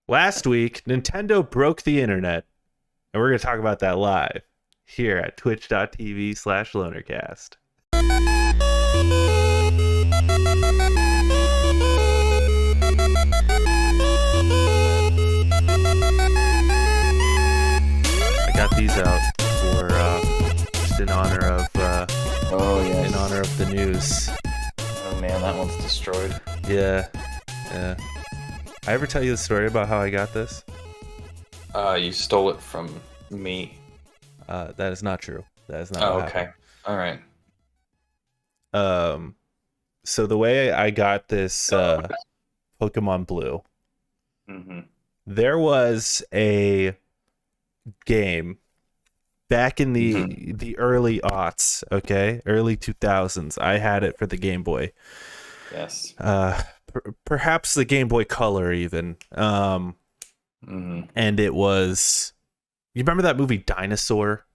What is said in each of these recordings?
Last week, Nintendo broke the internet, and we're going to talk about that live here at twitch.tv/lonercast. I got these out for just in honor of yes. in honor of the news. Oh man, that one's destroyed. Yeah. I ever tell you the story about how I got this? You stole it from me. That is not true. That is not. Oh, what okay. All right. happened. So the way I got this Pokemon Blue, there was a game back in the early aughts, okay, early 2000s. I had it for the Game Boy. Yes. Perhaps the Game Boy Color even. And it was. You remember that movie Dinosaur?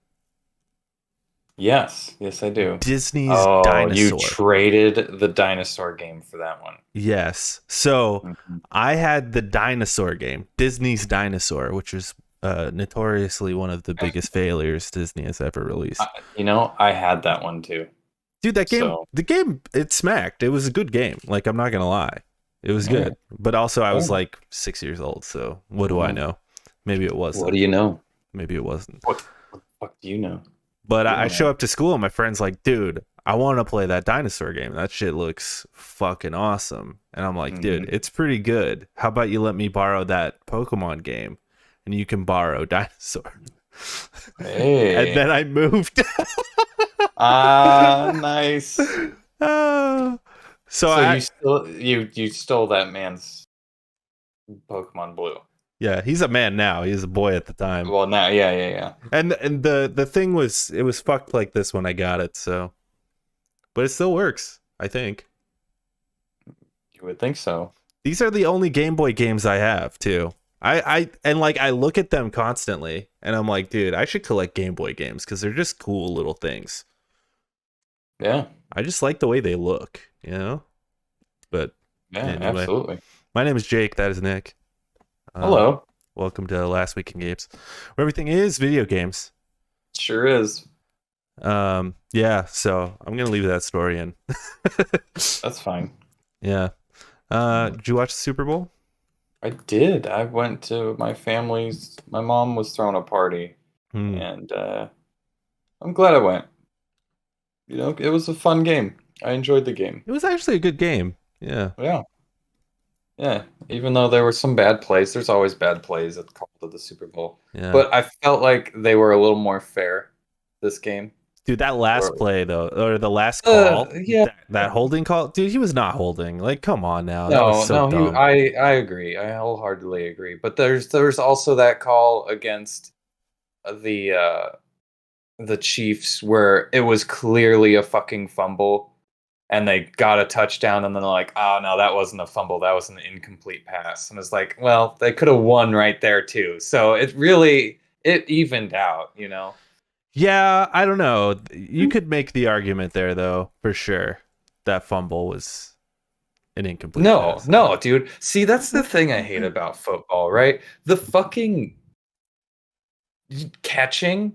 Yes, I do. Disney's Dinosaur. You Dinosaur. traded the dinosaur game for that one. Yes. So I had the dinosaur game, Disney's Dinosaur, which is notoriously one of the biggest failures Disney has ever released. I had that one too. Dude, that game, the game, it smacked. It was a good game. Like, I'm not going to lie. It was good. But also, I was like 6 years old, so what do I know? Maybe it wasn't. What do you know? Maybe it wasn't. What the fuck do you know? But I show up to school and my friend's like, dude, I want to play that dinosaur game. That shit looks fucking awesome. And I'm like, dude, it's pretty good. How about you let me borrow that Pokemon game and you can borrow Dinosaur? Hey. And then I moved. Nice. So you stole that man's Pokemon Blue. Yeah, he's a man now. He was a boy at the time. Well, now, yeah. And the thing was, it was fucked like this when I got it. So, but it still works, I think. You would think so. These are the only Game Boy games I have too. I look at them constantly, and I'm like, dude, I should collect Game Boy games because they're just cool little things. Yeah, I just like the way they look, you know. But yeah, anyway, absolutely. My name is Jake. That is Nick. Hello. Welcome to Last Week in Games, where everything is video games. Sure is. Yeah, so I'm gonna leave that story in. That's fine. Yeah. Did you watch the Super Bowl? I did. I went to my mom was throwing a party, and I'm glad I went. You know, it was a fun game. I enjoyed the game. It was actually a good game. Yeah. Yeah, even though there were some bad plays, there's always bad plays at the call of the Super Bowl. Yeah. But I felt like they were a little more fair this game. Dude, that last play though, or the last call, that holding call, dude, he was not holding. Like, come on now. No, I agree. I wholeheartedly agree. But there's also that call against the Chiefs where it was clearly a fucking fumble. And they got a touchdown, and then they're like, oh, no, that wasn't a fumble. That was an incomplete pass. And it's like, well, they could have won right there, too. So it evened out, you know? Yeah, I don't know. You could make the argument there, though, for sure. That fumble was an incomplete pass. No, dude. See, that's the thing I hate about football, right? The fucking catching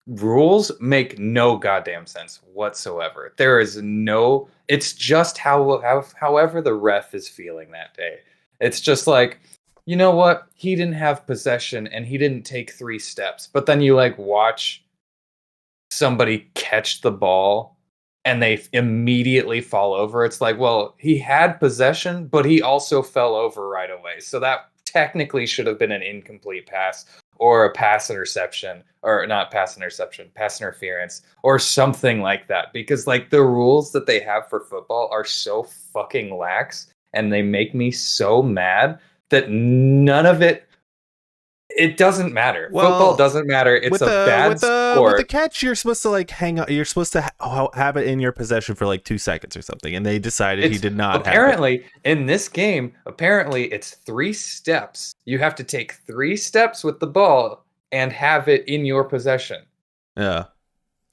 rules make no goddamn sense whatsoever. There is no, it's just however the ref is feeling that day. It's just like, you know what? He didn't have possession and he didn't take 3 steps. But then you like watch somebody catch the ball and they immediately fall over. It's like, well, he had possession, but he also fell over right away. So that technically should have been an incomplete pass or a pass interception, or not pass interception, pass interference, or something like that. Because like the rules that they have for football are so fucking lax, and they make me so mad that none of it doesn't matter. Football doesn't matter. It's a bad sport. With the catch, you're supposed to like hang on. You're supposed to have it in your possession for like 2 seconds or something, and they decided he did not. Apparently, in this game, it's 3 steps. You have to take 3 steps with the ball and have it in your possession. Yeah,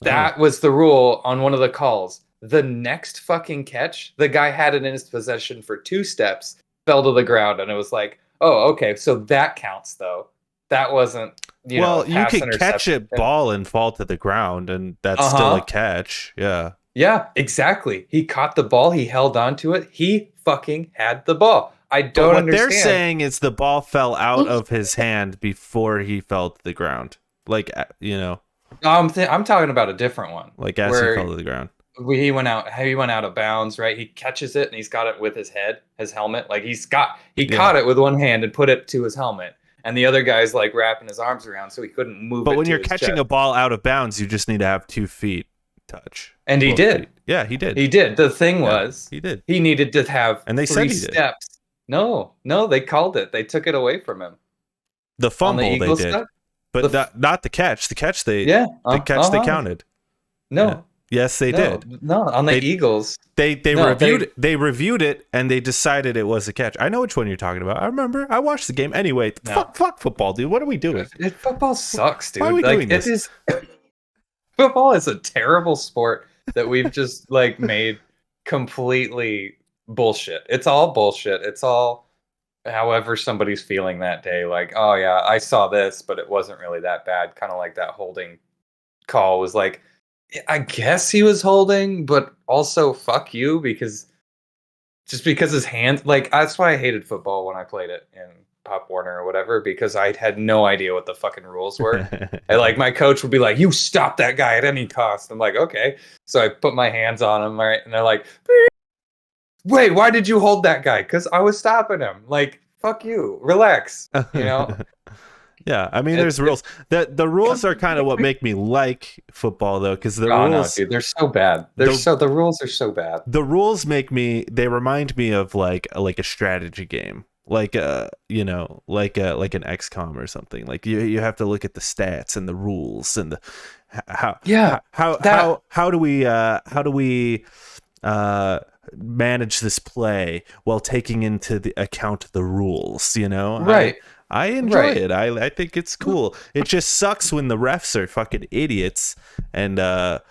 that was the rule on one of the calls. The next fucking catch, the guy had it in his possession for 2 steps, fell to the ground, and it was like, Oh, okay. So that counts though. That wasn't, a Well, you pass could catch interception. a ball and fall to the ground, and that's still a Uh-huh. catch. Yeah. Yeah, exactly. He caught the ball, he held on to it. He fucking had the ball. I But don't what they're understand. saying is the ball fell out of his hand before he fell to the ground. Like, I'm talking about a different one like as he fell where to the ground. he went out of bounds, right? He catches it and he's got it with his helmet. Like he Yeah. caught it with one hand and put it to his helmet. And the other guy's like wrapping his arms around so he couldn't move But it when to you're his catching chest. a ball out of bounds, you just need to have 2 feet touch. And he Both did. feet. Yeah, he did. He did. The thing Yeah, was, he did. he needed to have And they said 3 he did. steps. No, they called it. They took it away from him. The On the fumble they Eagles did, stuff? but not the catch. The catch they Yeah. the catch they counted. No. Yeah. Yes, they No. did. No, on the They- Eagles. They No, reviewed it and they decided it was a catch. I know which one you're talking about. I remember. I watched the game anyway. No. Fuck football, dude. What are we doing? Football sucks, dude. Why are we doing this? It is football is a terrible sport that we've just like made completely bullshit. It's all bullshit. It's all however somebody's feeling that day. Like, oh yeah, I saw this, but it wasn't really that bad. Kind of like that holding call was like, I guess he was holding, but also fuck you because his hands, like, that's why I hated football when I played it in Pop Warner or whatever, because I had no idea what the fucking rules were. And like my coach would be like, you stop that guy at any cost. I'm like, okay. So I put my hands on him, right? And they're like, wait, why did you hold that guy? Because I was stopping him. Like, fuck you. Relax. Yeah, I mean, there's rules. The rules are kind of what make me like football, though, because the rules. No, dude, they're so bad. The rules are so bad. The rules they remind me of like a strategy game, like like an XCOM or something. Like you have to look at the stats and the rules and the how do we manage this play while taking into the account the rules, Right. I enjoy it. I think it's cool. It just sucks when the refs are fucking idiots and the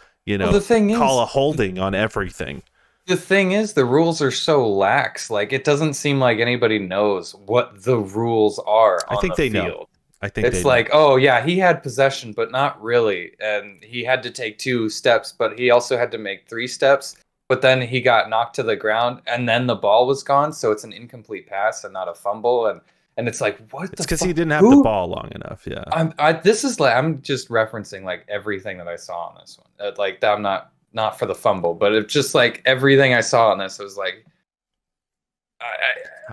thing call is, a holding on everything. The thing is, the rules are so lax. Like, it doesn't seem like anybody knows what the rules are on the field. Know. I think it's like, oh yeah, he had possession, but not really, and he had to take 2 steps, but he also had to make 3 steps. But then he got knocked to the ground, and then the ball was gone, so it's an incomplete pass and not a fumble. And it's like, what? It's because he didn't have the ball long enough. Yeah. I'm just referencing like everything that I saw on this one. Like, I'm not for the fumble, but it's just like everything I saw on this was like.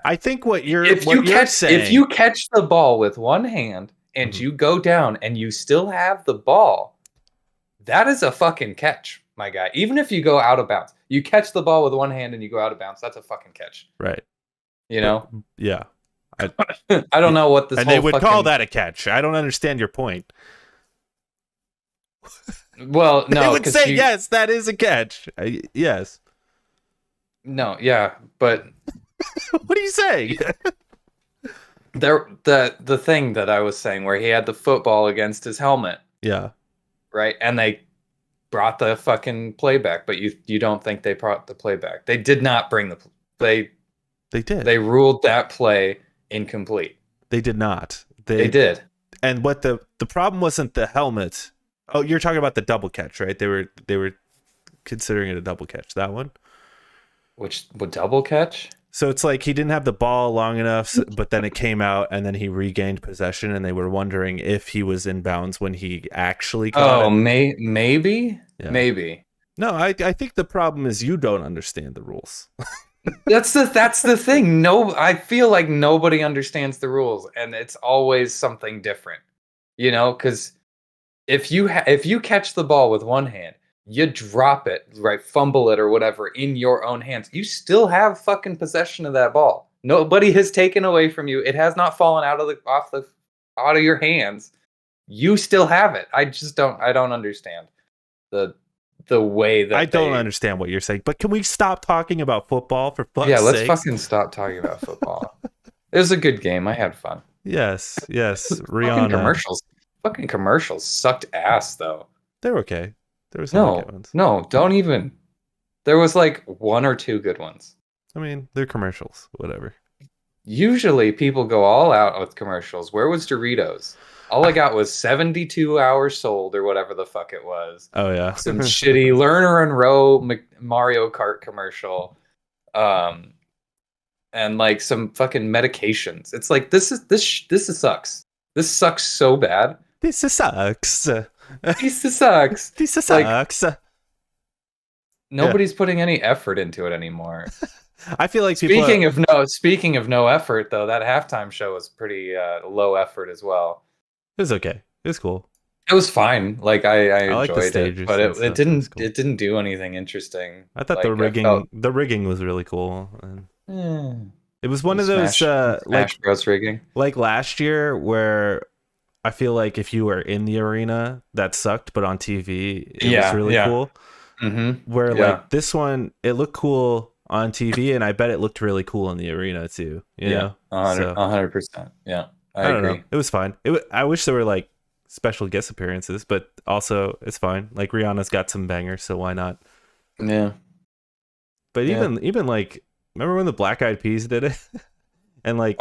I think what you're saying. If you catch the ball with one hand and you go down and you still have the ball, that is a fucking catch, my guy. Even if you go out of bounds, you catch the ball with one hand and you go out of bounds. That's a fucking catch. Right. Yeah. I don't know what this. And they would call that a catch. I don't understand your point. Well, no, they would say yes, that is a catch. Yes. No, yeah, but what are you saying? The thing that I was saying where he had the football against his helmet. Yeah. Right, and they brought the fucking playback, but you don't think they brought the playback? They did not bring the They did. They ruled that play incomplete. They did not. They did. And what the problem wasn't the helmet. Oh, you're talking about the double catch, right? They were considering it a double catch. That one. Which would double catch? So it's like he didn't have the ball long enough, but then it came out, and then he regained possession, and they were wondering if he was in bounds when he actually caught it. Maybe? Yeah. Maybe. No, I think the problem is you don't understand the rules. That's the thing. No, I feel like nobody understands the rules, and it's always something different. Because if you catch the ball with one hand, you drop it, right, fumble it or whatever in your own hands, you still have fucking possession of that ball. Nobody has taken away from you. It has not fallen out of your hands. You still have it. I don't understand the way that I don't understand what you're saying, but can we stop talking about football for fuck's sake? Yeah, let's fucking stop talking about football. It was a good game. I had fun. Yes. Rihanna. Fucking commercials sucked ass, though. They're okay. There was some good ones. No, don't even. There was like 1 or 2 good ones. I mean, they're commercials. Whatever. Usually people go all out with commercials. Where was Doritos? All I got was 72 hours sold or whatever the fuck it was. Oh yeah. Some shitty Learner and Row Mario Kart commercial. Um, and like some fucking medications. It's like this sucks. This sucks so bad. This sucks. This sucks. This Like sucks. nobody's putting any effort into it anymore. I feel like speaking of no effort though, that halftime show was pretty low effort as well. It was okay. It was cool. It was fine. Like I like the enjoyed stages it, but and stuff. it didn't do anything interesting. I thought Like, the rigging was really cool. And it was one of those Smash Bros rigging. Like last year where I feel like if you were in the arena that sucked, but on TV it was really cool. Mm-hmm. Where like this one, it looked cool on TV, and I bet it looked really cool in the arena too. You know, 100%. Yeah, I don't agree. know. It was fine. I wish there were like special guest appearances, but also it's fine. Like Rihanna's got some bangers, so why not? Yeah. But even like, remember when the Black Eyed Peas did it? And like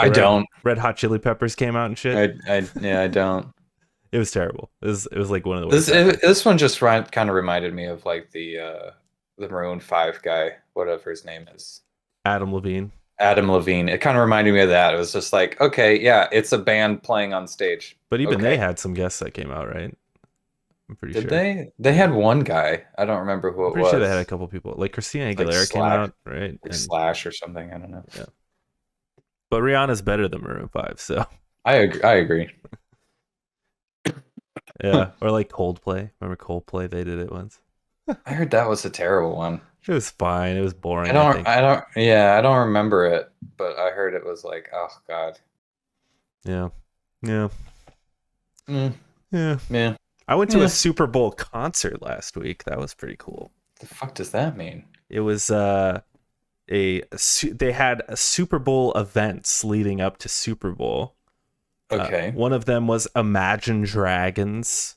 Red Hot Chili Peppers came out and shit. I don't. It was terrible. It was like one of the worst. This one just kind of reminded me of like the Maroon 5 guy, whatever his name is. Adam Levine. It kind of reminded me of that. It was just like, okay, yeah, it's a band playing on stage. But even they had some guests that came out, right? I'm pretty sure. Did they? They had one guy. I don't remember who it was. Pretty sure they had a couple people. Like Christina Aguilera came out, right? Like Slash or something. I don't know. Yeah. But Rihanna's better than Maroon 5, so I agree. Yeah, or like Coldplay. Remember Coldplay? They did it once. I heard that was a terrible one. It was fine. It was boring. I don't remember it, but I heard it was like, oh god. Yeah. Yeah. I went to a Super Bowl concert last week. That was pretty cool. The fuck does that mean? It was they had a Super Bowl events leading up to Super Bowl. Okay. One of them was Imagine Dragons.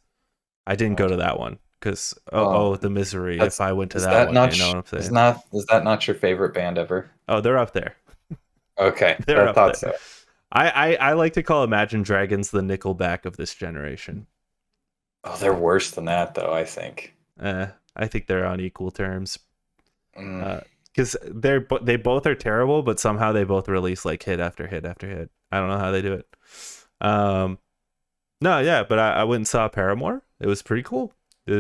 I didn't go to that one because the misery if I went to that one. You know what I'm saying? Is that not your favorite band ever? Oh, they're up there. Okay, I thought so. I like to call Imagine Dragons the Nickelback of this generation. Oh, they're worse than that, though. I think. I think they're on equal terms. Because they both are terrible, but somehow they both release like hit after hit after hit. I don't know how they do it. But I went and saw Paramore. It was pretty cool. It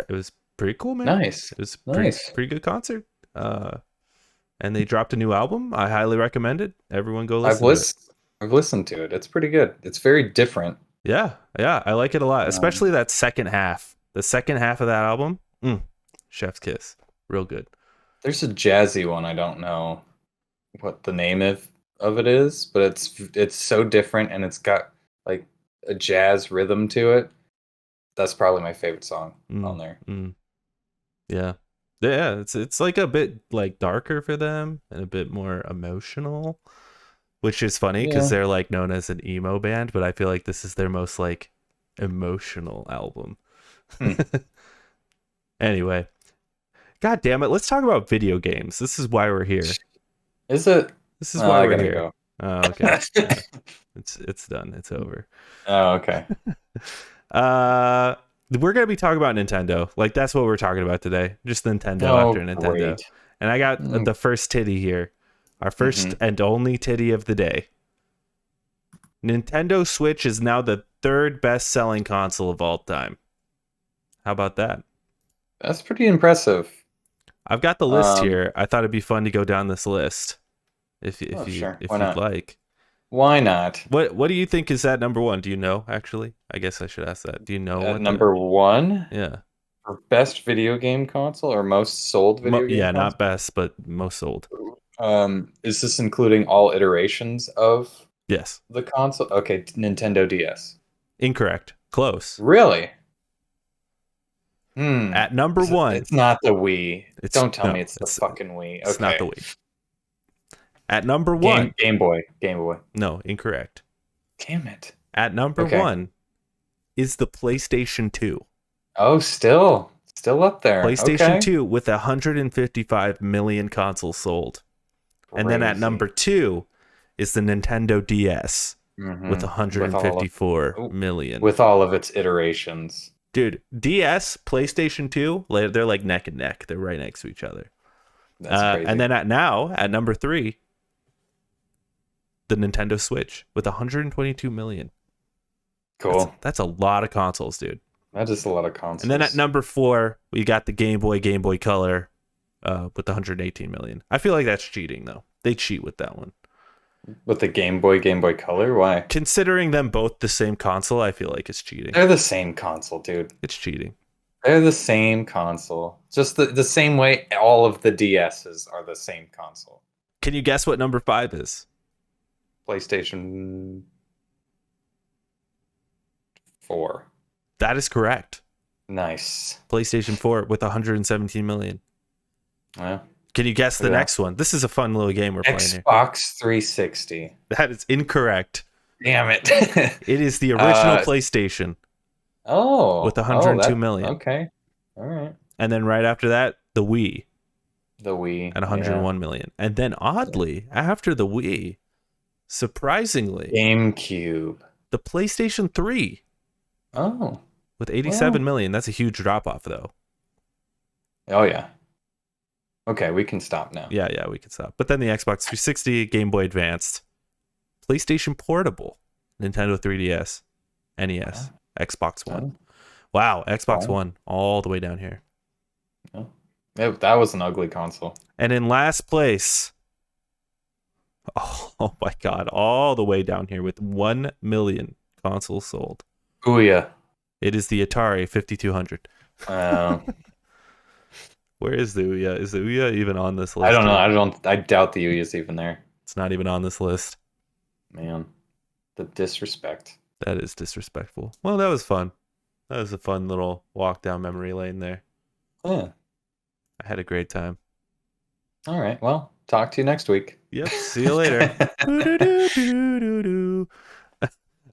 was pretty cool, man. Nice. It was pretty good concert. And they dropped a new album. I highly recommend it. Everyone go listen to it. I've listened to it. It's pretty good. It's very different. Yeah, I like it a lot, especially that second half. The second half of that album, chef's kiss, real good. There's a jazzy one. I don't know what the name of it is, but it's so different and it's got like a jazz rhythm to it. That's probably my favorite song on there. Yeah, it's like a bit like darker for them and a bit more emotional, which is funny because they're like known as an emo band, but I feel like this is their most like emotional album. Anyway, god damn it, let's talk about video games. This is why we're here. Is it? This is why we're here. Go. Oh, okay. It's done. It's over. Oh, okay. We're gonna be talking about Nintendo. Like that's what we're talking about today. Just Nintendo after Nintendo. Great. And I got the first titty here. Our first and only titty of the day. Nintendo Switch is now the third best-selling console of all time. How about that? That's pretty impressive. I've got the list here. I thought it'd be fun to go down this list. If you'd like. Why not? What do you think is at number one? Do you know, actually? I guess I should ask that. Do you know what number one? Yeah. For best video game console or most sold video game console? Not best, but most sold. Is this including all iterations of yes the console? Okay, Nintendo DS. Incorrect. Close. Really? At number one. It's not the Wii. Don't tell me it's the fucking Wii. Okay. It's not the Wii. At number one. Game Boy. No, incorrect. Damn it. At number one is the PlayStation 2. Oh, still up there. PlayStation 2 with 155 million consoles sold. Crazy. And then at number 2 is the Nintendo DS with Mm-hmm. 154 million. With all of its iterations. Dude, DS, PlayStation 2, they're like neck and neck. They're right next to each other. That's crazy. And then at number 3, the Nintendo Switch with 122 million. Cool. That's a lot of consoles, dude. That is a lot of consoles. And then at number 4, we got the Game Boy Color with 118 million. I feel like that's cheating, though. They cheat with that one. With the Game Boy Color? Why? Considering them both the same console, I feel like it's cheating. They're the same console, dude. It's cheating. They're the same console. Just the same way all of the DSs are the same console. Can you guess what number 5 is? PlayStation 4. That is correct. Nice. PlayStation 4 with 117 million. Yeah. Can you guess the next one? This is a fun little game we're playing here. Xbox 360. That is incorrect. Damn it. It is the original PlayStation. Oh. With 102 million. Okay. All right. And then right after that, the Wii. The Wii. At 101 million. And then oddly, after the Wii, surprisingly, GameCube. The PlayStation 3. Oh. With 87 million. That's a huge drop off, though. Oh, yeah. Okay, we can stop now. Yeah, we can stop. But then the Xbox 360, Game Boy Advanced, PlayStation Portable, Nintendo 3DS, NES, Xbox One. Wow, Xbox One all the way down here. Oh. That was an ugly console. And in last place, oh my God, all the way down here with 1 million consoles sold. Ouya. It is the Atari 5200. Where is the Ouya? Is the Ouya even on this list? I don't know. I doubt the Ouya is even there. It's not even on this list. Man, the disrespect. That is disrespectful. Well, that was fun. That was a fun little walk down memory lane there. Yeah. I had a great time. All right. Well, talk to you next week. Yep. See you later.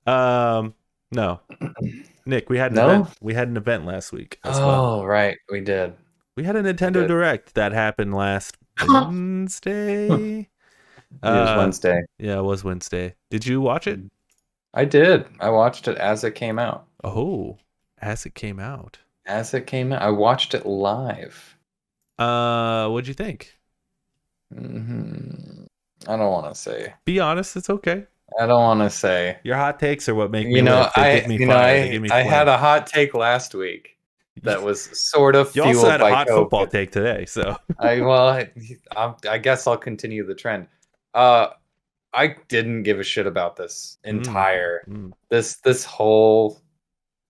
No. Nick, we had an event. We had an event last week as well. Oh, right. We did. We had a Nintendo Direct that happened last Wednesday. It was Wednesday. Yeah, it was Wednesday. Did you watch it? I did. I watched it as it came out. Oh, as it came out. As it came out. I watched it live. What'd you think? I don't want to say. Be honest, it's okay. I don't want to say. Your hot takes are what make me live. They give me fire. They give me I had a hot take last week that was sort of you fueled also had a by hot COVID. football take today, so I guess I'll continue the trend. I didn't give a shit about this entire this whole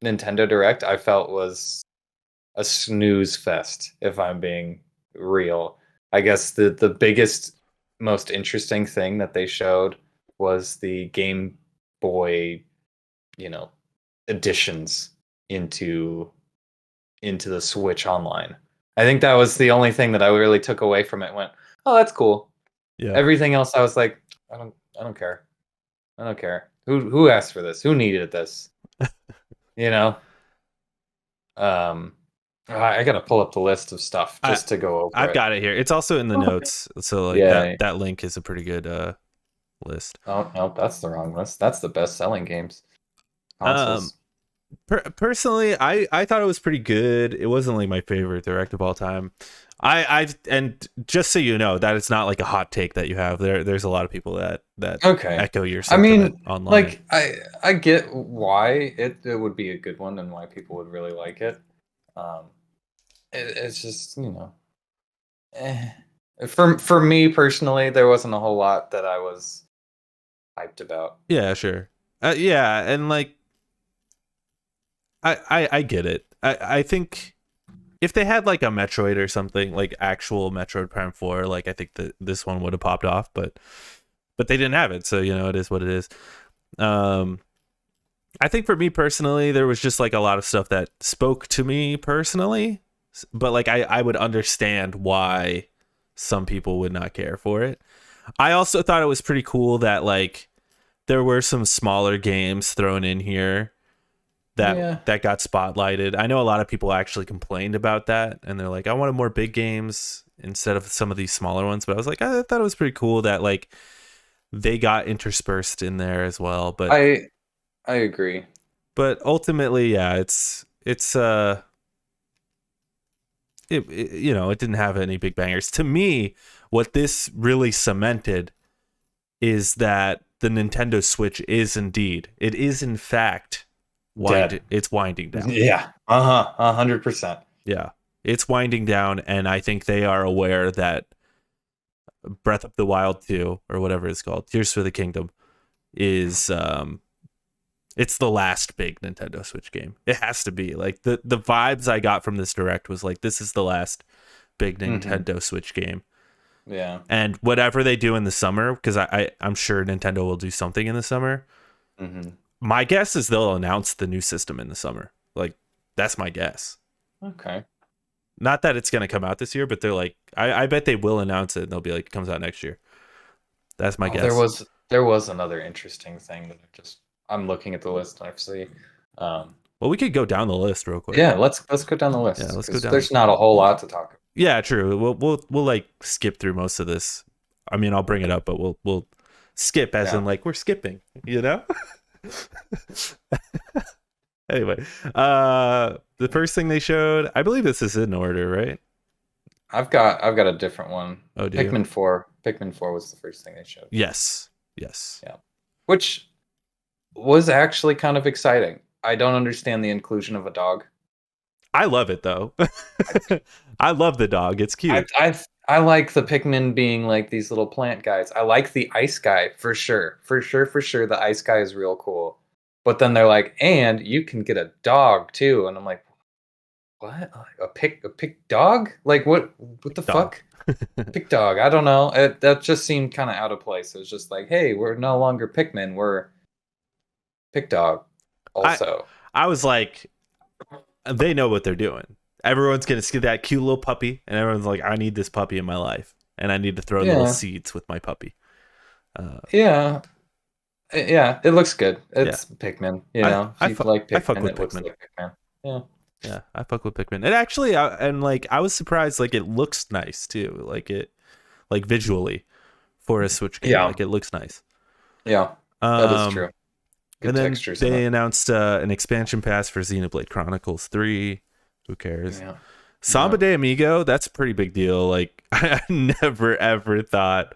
Nintendo Direct. I felt was a snooze fest, if I'm being real. I guess the biggest, most interesting thing that they showed was the Game Boy, additions into the Switch Online. I think that was the only thing that I really took away from it. Went, oh, that's cool. Yeah. Everything else, I was like, I don't care. I don't care. Who asked for this? Who needed this? I gotta pull up the list of stuff just to go over. I've got it here. It's also in the notes, so that link is a pretty good list. Oh no, that's the wrong list. That's the best-selling games. Consoles. Personally, I thought it was pretty good. It wasn't like my favorite Direct of all time. And just so you know, that it's not like a hot take that you have. There's a lot of people that echo your sentiment online. Like I get why it would be a good one and why people would really like it. It's just for me personally, there wasn't a whole lot that I was hyped about. Yeah, sure. Yeah, and like I get it. I think if they had like a Metroid or something, like actual Metroid Prime 4, like I think that this one would have popped off, but they didn't have it, so it is what it is. I think for me personally, there was just like a lot of stuff that spoke to me personally, but like I would understand why some people would not care for it. I also thought it was pretty cool that like there were some smaller games thrown in here that got spotlighted. I know a lot of people actually complained about that, and they're like, I wanted more big games instead of some of these smaller ones. But I was like, I thought it was pretty cool that like they got interspersed in there as well. I agree. But ultimately, yeah, it didn't have any big bangers. To me, what this really cemented is that the Nintendo Switch is in fact Dead. it's winding down. Yeah. 100%. Yeah. It's winding down, and I think they are aware that Breath of the Wild 2, or whatever it's called, Tears for the Kingdom, is it's the last big Nintendo Switch game. It has to be. Like the vibes I got from this direct was like, this is the last big Nintendo Switch game. Yeah. And whatever they do in the summer, because I'm sure Nintendo will do something in the summer. My guess is they'll announce the new system in the summer. Like, that's my guess. Okay. Not that it's going to come out this year, but they're like, I bet they will announce it and they'll be like, it comes out next year. That's my guess. There was another interesting thing that I'm looking at the list and I see. Well, we could go down the list real quick. Yeah, let's go down the list. Yeah, let's go down. There's not a whole lot to talk about. Yeah, true. We'll like skip through most of this. I mean, I'll bring it up, but we'll skip as in like we're skipping, you know? Anyway, the first thing they showed, I believe this is in order, right? I've got a different one. Oh, do Pikmin you? 4. Pikmin 4 was the first thing they showed. Yes. Yeah. Which was actually kind of exciting. I don't understand the inclusion of a dog. I love it though. I love the dog. It's cute. I like the Pikmin being like these little plant guys. I like the ice guy for sure. For sure. The ice guy is real cool. But then they're like, and you can get a dog too. And I'm like, what? A pick dog? Like what the Dog. fuck? Pick dog. I don't know. That just seemed kind of out of place. It was just like, hey, we're no longer Pikmin. We're pick dog. Also, I was like, they know what they're doing. Everyone's gonna see that cute little puppy, and everyone's like, I need this puppy in my life, and I need to throw little seeds with my puppy. Yeah, it looks good. It's Pikmin, you know. I fuck with Pikmin. Looks like Pikmin. Yeah, I fuck with Pikmin. It actually, I was surprised. Like, it looks nice too. Like visually, for a Switch game, like it looks nice. Yeah, that is true. Good and then they announced an expansion pass for Xenoblade Chronicles 3. Who cares? Yeah. Samba de Amigo, that's a pretty big deal. Like, I never ever thought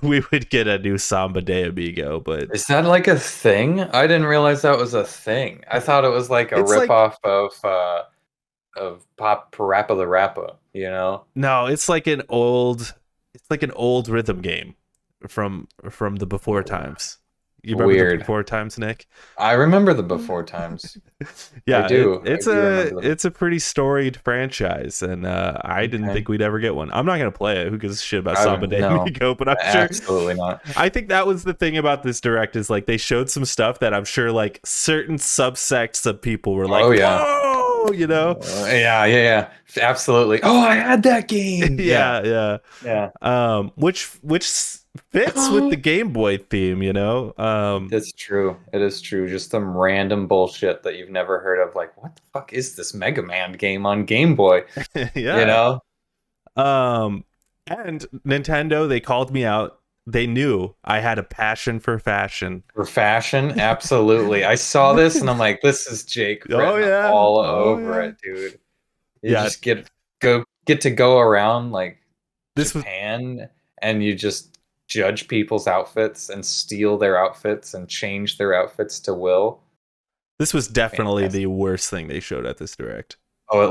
we would get a new Samba de Amigo, but is that like a thing? I didn't realize that was a thing. I thought it was like a ripoff of Pop Parappa the Rappa, you know? No, it's like an old rhythm game from the before times. You remember the before times, Nick? I remember the before times. Yeah, I do. It's a pretty storied franchise, and I didn't think we'd ever get one. I'm not gonna play it. Who gives a shit about Samba de Amigo? But I'm sure absolutely not. I think that was the thing about this direct is like they showed some stuff that I'm sure like certain subsects of people were like, whoa, you know? Yeah, absolutely. Oh, I had that game. yeah. Which fits with the Game Boy theme, you know. That's true. It is true. Just some random bullshit that you've never heard of. Like, what the fuck is this Mega Man game on Game Boy? Yeah, you know. And Nintendo, they called me out. They knew I had a passion for fashion. For fashion, absolutely. I saw this and I'm like, this is Jake all over it, dude. You just get to go around like Japan and you just judge people's outfits and steal their outfits and change their outfits to will. This was definitely the worst thing they showed at this direct. Oh, it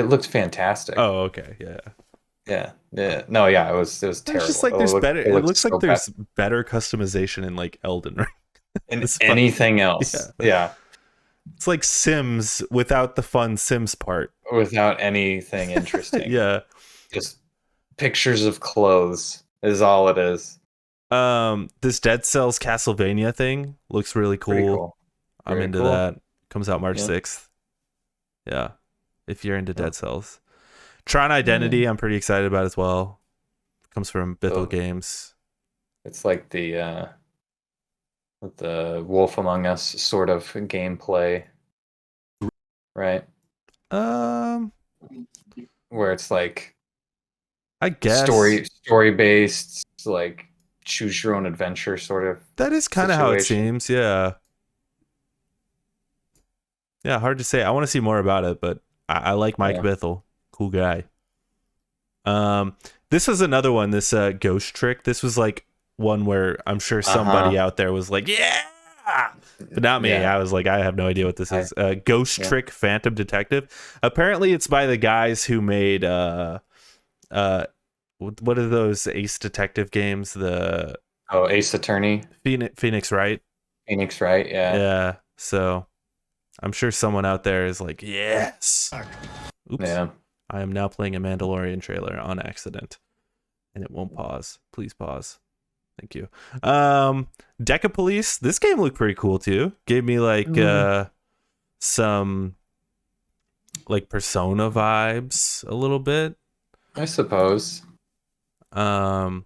looked fantastic. Oh, okay, yeah. No, yeah, it was terrible. It's just like there's better. It looks like there's better customization in like Elden Ring. And anything else. Yeah. It's like Sims without the fun Sims part. Without anything interesting. Yeah. Just pictures of clothes is all it is. This Dead Cells Castlevania thing looks really cool. I'm into that. Comes out March 6th. Yeah. If you're into Dead Cells. Tron Identity, I'm pretty excited about as well. Comes from Bithell Games. It's like the Wolf Among Us sort of gameplay, right? Where it's like, I guess story based, like choose your own adventure sort of That is kind of how it situation. seems. Yeah. Yeah, hard to say. I want to see more about it, but I like Mike Yeah. Bithell. Cool guy. This was another one, this ghost trick. This was like one where I'm sure Uh-huh. somebody out there was like, yeah, but not me. Yeah. I was like, I have no idea what this I is. Ghost yeah. Trick Phantom Detective. Apparently it's by the guys who made uh what are those Ace Detective games? The Oh, Ace Attorney, Phoenix Wright. Phoenix, right? Yeah. Yeah. So I'm sure someone out there is like, yes. Oops. Yeah. I am now playing a Mandalorian trailer on accident. And it won't pause. Please pause. Thank you. Deca Police. This game looked pretty cool too. Gave me like some like Persona vibes a little bit. I suppose. Um,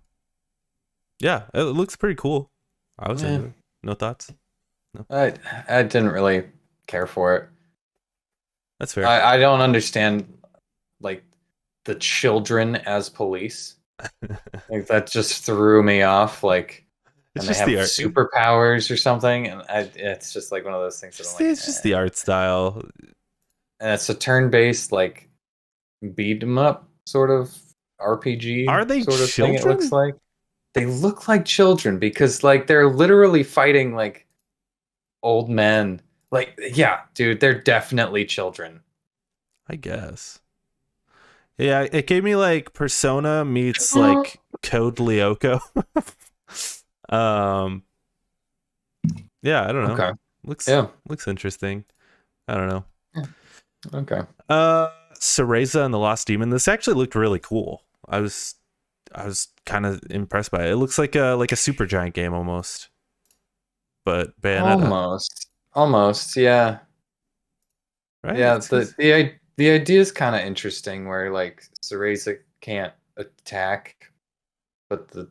yeah, it looks pretty cool. I was Yeah. into it. No thoughts? No, I didn't really care for it. that's fair. I don't understand like the children as police. Like that just threw me off. Like, It's and they just have the art. superpowers or something, and it's just like one of those things that I'm like, It's just the art style. And it's a turn-based like beat 'em up sort of RPG Are they sort of thing. It looks children? like they look like children because like they're literally fighting like old men. Like, yeah, dude, they're definitely children. I guess. Yeah, it gave me like Persona meets like Code Lyoko. um, yeah, I don't know. Okay. Looks Yeah. looks interesting. I don't know. Yeah. Okay. Cereza and the Lost Demon. This actually looked really cool. I was kind of impressed by it. It looks like a Super Giant game almost, but Bayonetta, Almost, yeah. right? Yeah, the idea is kind of interesting where like Cereza can't attack, but the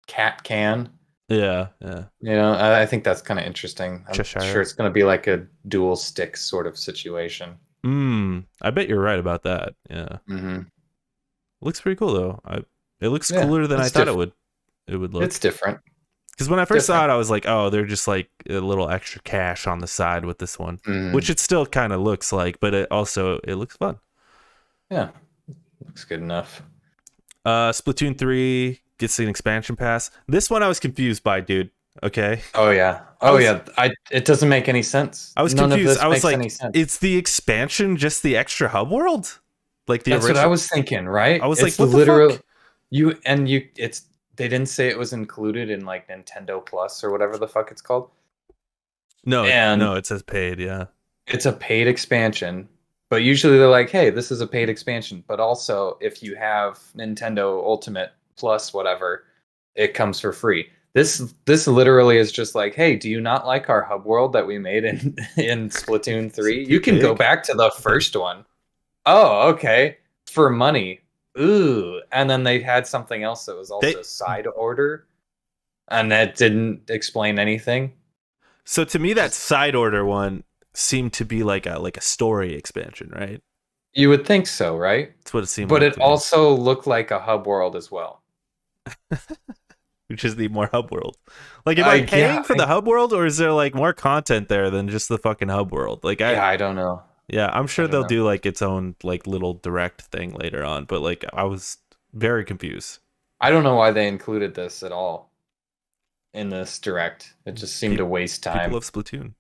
cat can. Yeah, yeah. You know, I think that's kind of interesting. I'm sure Cheshire. it's going to be like a dual stick sort of situation. I bet you're right about that. Yeah, Hmm. looks pretty cool though. It looks Yeah, cooler than I it's thought different. it would It's look. different. Because when I first saw Different. it, I was like, oh, they're just like a little extra cash on the side with this one, which Hmm. it still kind of looks like, but it looks fun. Yeah, looks good enough. Splatoon 3 gets an expansion pass. This one I was confused by, dude. Okay. Oh yeah. I Oh was yeah. It doesn't make any sense. I was None of confused. this I was makes any like, sense. it's the expansion just the extra hub world? Like the That's what I original? was thinking, right? I was like, It's what the literal fuck? you it's they didn't say it was included in like Nintendo Plus or whatever the fuck it's called. And No, it says paid, yeah. it's a paid expansion, but usually they're like, "Hey, this is a paid expansion, but also if you have Nintendo Ultimate Plus whatever, it comes for free." This literally is just like, "Hey, do you not like our hub world that we made in in Splatoon Is it 3? too You can go big? back to the first one." Oh, okay. For money. Ooh. And then they had something else that was They also side order, and that didn't explain anything. So to me that Just side order one seemed to be like a story expansion, right? you would think so, right? That's what it seemed But like it to me. also looked like a hub world as well. We just need more hub world. Like, am I I yeah, paying for the hub world, or is there like more content there than just the fucking hub world? Like, I don't know. yeah, I'm I sure don't they'll know. do like its own like little direct thing later on, but like I was very confused. I don't know why they included this at all in this direct. It just seemed Pe- to waste People time. love Splatoon.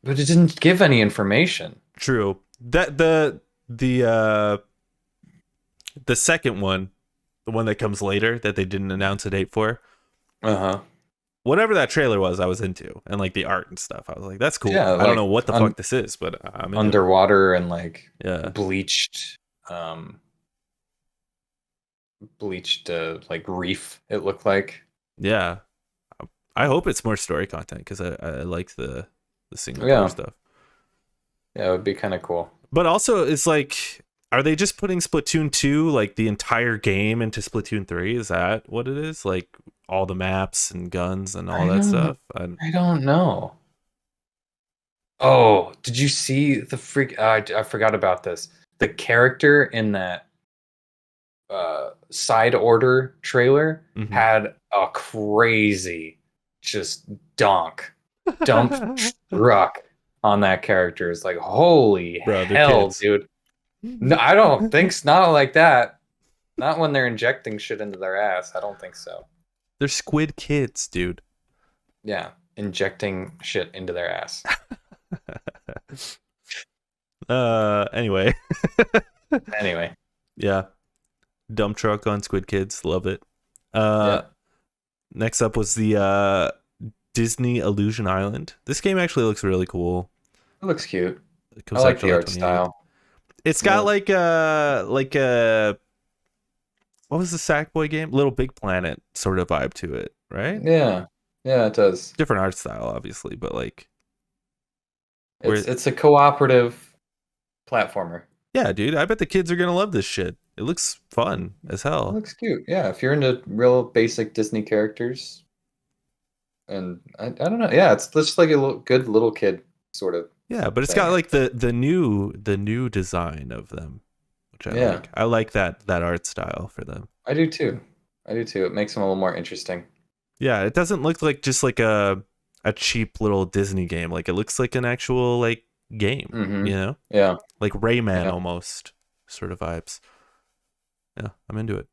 But it didn't give any information. True. That the second one, the one that comes later that they didn't announce a date for, Uh-huh. whatever that trailer was, I was into, and like the art and stuff. I was like, that's cool. Yeah, I don't know like what the fuck this is, but I'm into it. underwater and like Yeah. bleached um like reef it looked like. Yeah. I hope it's more story content because I like the single player Yeah. stuff. Yeah, it would be kind of cool. But also, it's like, are they just putting Splatoon 2, like the entire game, into Splatoon 3? Is that what it is? Like all the maps and guns and all I that don't stuff? I don't know. Oh, did you see the freak I forgot about this. The character in that side order trailer Mm-hmm. had a crazy just dump truck on that character. It's like, holy Bro, they're hell, kids. dude. No, I don't think not like that. Not when they're injecting shit into their ass. I don't think so. They're squid kids, dude. Yeah, injecting shit into their ass. Anyway. Anyway, Yeah. Dump truck on Squid Kids. Love it. yeah, Next up was the Disney Illusion Island. This game actually looks really cool. it looks cute. It I comes out like the July art 28th. style. It's got Yeah, like a what was the Sackboy game? Little Big Planet sort of vibe to it, right? yeah, yeah. It does. Different art style, obviously, but like It's where it's a cooperative platformer. yeah, dude, I bet the kids are gonna love this shit. It looks fun as It hell. looks cute. Yeah, if you're into real basic Disney characters, and I don't know. Yeah, it's just like a good little kid sort of Yeah, but it's got thing. like the new design of them, which I Yeah, like. I like that art style for them. I do too. I do too. It makes them a little more interesting. Yeah, it doesn't look like just like a cheap little Disney game. Like it looks like an actual like game, Mm-hmm. you know? Yeah, Like Rayman yeah. almost sort of vibes. Yeah, I'm into it.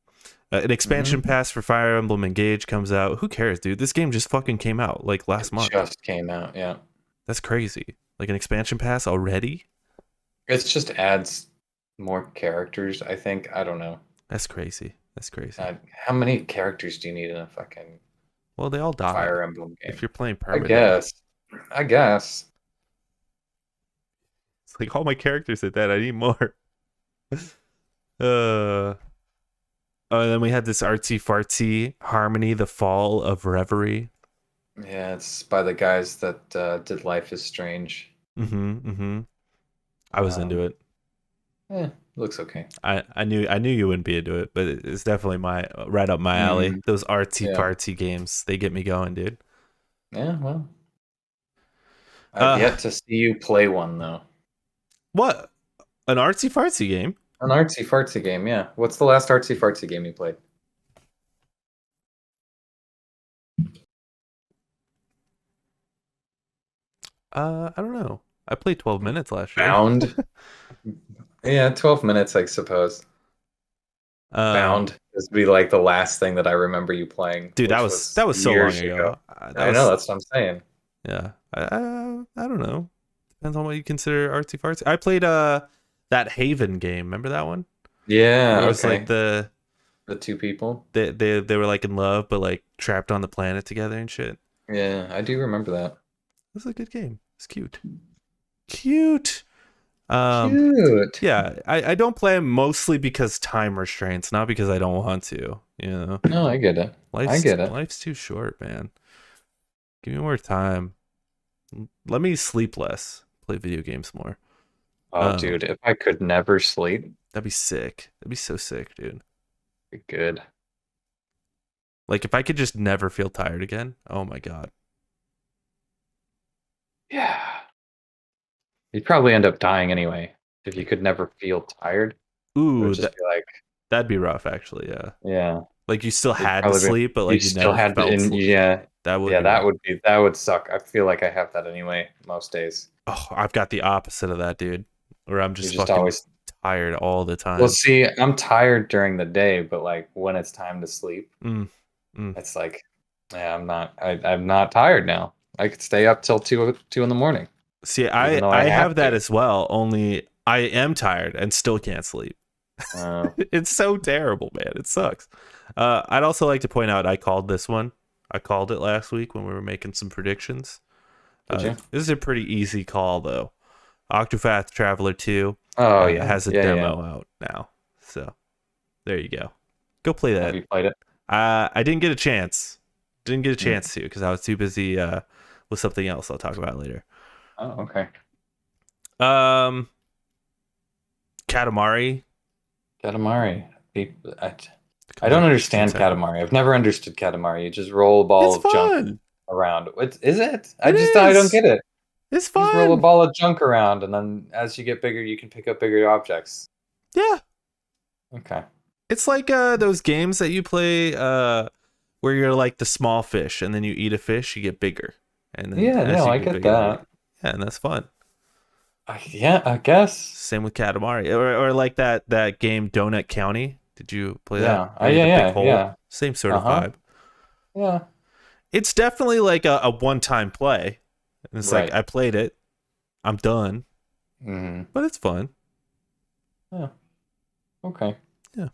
An expansion Mm-hmm. pass for Fire Emblem Engage comes out. Who cares, dude? This game just fucking came out like last It month. just came out. Yeah, That's crazy. Like an expansion pass already? it just adds more characters. I think. I don't know. That's crazy. That's crazy. How many characters do you need in a fucking Well, they all die Fire Emblem if game? you're playing I permadeath. guess. I guess. It's like all my characters are dead. I need more. uh Oh, and then we had this artsy fartsy Harmony, The Fall of Reverie. Yeah, it's by the guys that did Life is Strange. Mm-hmm. I was into Um, it. looks okay. I knew you wouldn't be into it, but it's definitely my right up my alley. Mm, Those artsy yeah. fartsy games, they get me going, dude. Yeah, well, I've Uh, yet to see you play one though. what? An artsy fartsy game? An artsy fartsy game, yeah. What's the last artsy fartsy game you played? I don't know. I played 12 minutes last year. Bound? Yeah, 12 minutes, I suppose. um, Bound would be like the last thing that I remember you playing, dude, that which was was that was so long years ago. ago. That I know, was that's what I'm saying. yeah. I don't know. Depends on what you consider artsy fartsy. I played that Haven game. Remember that one? Where Yeah, it was like okay. The two people. they were like in love but like trapped on the planet together and shit. Yeah, I do remember that. It was a good game. It's cute. Cute. Um Cute. yeah, I don't play them mostly because time restraints, not because I don't want to, you know. No, I get it. I Life's get it. life's too short, man. Give me more time. Let me sleep less. Play video games more. Oh, Um dude, if I could never sleep, that'd be sick. That'd be so sick, dude. be good. Like if I could just never feel tired again. Oh my god. Yeah. You'd probably end up dying anyway if you could never feel tired. It would Ooh, just be like, that'd be rough actually, yeah. yeah, Like you still it'd had to probably be, sleep, but you like you still never had to, felt and sleep. yeah, That would yeah, be rough. that would suck. I feel like I have that anyway most days. Oh, I've got the opposite of that, dude. Where I'm You're just just fucking always, tired all the well, time. see, I'm tired during the day, but like when it's time to sleep, Mm, mm. it's like, yeah, I'm not tired now. I could stay up till two in the morning, See, even I though I I have have that to. as well. Only I am tired and still can't sleep. Uh, It's so terrible, man. It sucks. I'd also like to point out I called this one. I called it last week when we were making some predictions. did you? This is a pretty easy call though. Octopath Traveler 2 Oh yeah, has a yeah, yeah. demo out now. So there you go. Go play Have that. you played it? I didn't get a chance. Didn't get a Mm. chance to because I was too busy with something else I'll talk about later. Oh, okay. Um, Katamari. Katamari. I, I Comes don't out June understand 2nd. Katamari. I've never understood Katamari. You just roll a ball It's of junk fun. around. What is it? It I don't is. get it. It's You just roll a fun. ball of junk around, and then as you get bigger, you can pick up bigger objects. Yeah. Okay. It's like those games that you play where you're like the small fish, and then you eat a fish, you get bigger, and then Yeah, as no, you I get get bigger, that. yeah, and that's fun. Yeah, I guess. Same with Katamari, or like that game Donut County. Did you play that? Yeah. Where you had Yeah, the big yeah, hole. yeah. Same sort of Uh-huh. vibe. Yeah. It's definitely like a one-time play. And it's like Right. I played it, I'm done, Mm-hmm. but it's fun. Yeah. Okay. Yeah,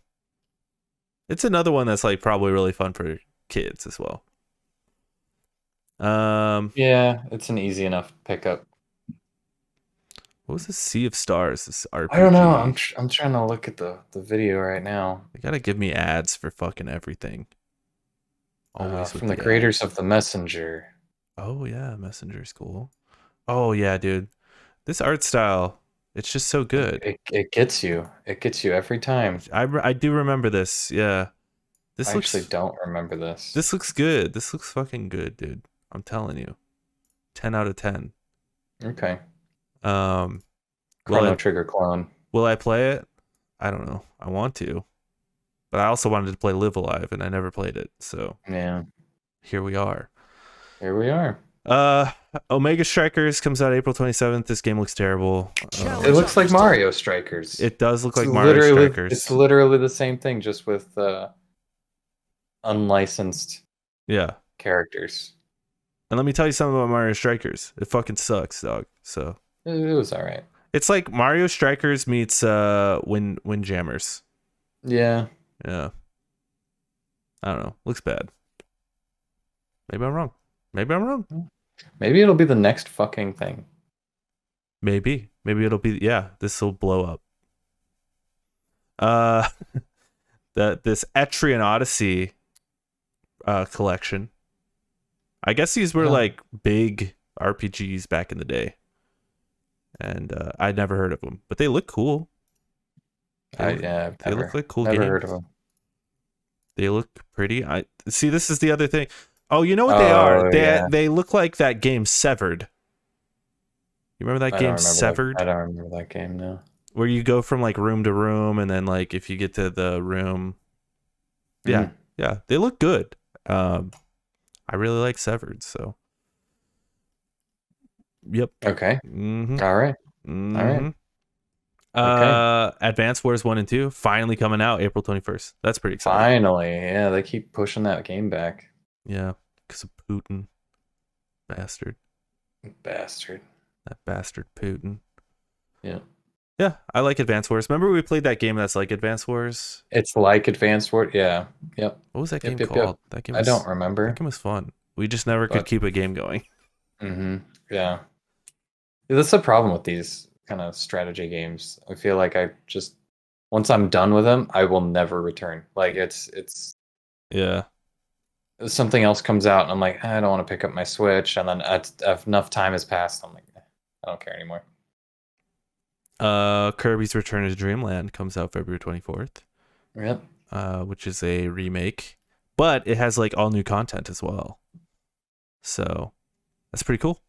it's another one that's like probably really fun for kids as well. Um, Yeah, it's an easy enough pickup. what was this Sea of Stars? This I don't know. I'm RPG. I'm trying to look at the video right now. They gotta give me ads for fucking everything. Always with From the the creators of ads. The Messenger. Oh yeah, Messenger's cool. Oh yeah, dude. This art style, it's just so It, good. it it gets you. It gets you every time. I do remember this. Yeah. I This actually looks don't remember this. this looks good. This looks fucking good, dude. I'm telling you. 10 out of 10. Okay. Um will Chrono I Trigger clone. will I play it? I don't know. I want to. But I also wanted to play Live Alive and I never played it. So, Yeah. here we are. Here we are. Uh Omega Strikers comes out April 27th. This game looks terrible. It looks like Mario Strikers. It does look It's like Mario it's Strikers. literally the same thing, just with unlicensed Yeah. characters. And let me tell you something about Mario Strikers. It fucking sucks, dog. So It was all right. it's like Mario Strikers meets Windjammers. Yeah. Yeah. I don't know. Looks bad. Maybe I'm wrong. Maybe I'm wrong. Maybe it'll be the next fucking thing. Maybe. Maybe it'll be yeah, this will blow up. Uh this Etrian Odyssey collection. I guess these were Yeah. like big RPGs back in the day. And I'd never heard of them, but they look cool. I've They look like cool never games. heard of them. They look pretty. I see. This is the other thing. Oh, you know what they are? Oh yeah. They look like that game Severed. You remember that game Severed, I don't remember that game now. where you go from like room to room, and then like if you get to the room, yeah, yeah, they look good. I really like Severed, so yep. Okay. Mm-hmm. All right. Mm-hmm. All right. Okay. Advance Wars 1 and 2 finally coming out April 21st. That's pretty exciting. Finally. Yeah, they keep pushing that game back. Yeah, because of Putin. Bastard. Bastard. That bastard Putin. Yeah. Yeah, I like Advance Wars. Remember we played that game that's like Advance Wars? It's like Advanced Wars. Yeah. Yep. What was that game Yep. called? That game I was, don't remember. That game was fun. We just never could But keep a game going. yeah. That's the problem with these kind of strategy games. I feel like I just once I'm done with them, I will never return. Like it's Yeah. something else comes out and I'm like, I don't want to pick up my Switch, and then enough time has passed. I'm like, I don't care anymore. Kirby's Return to Dreamland comes out February 24th. Yep. Which is a remake, but it has like all new content as well. So that's pretty cool.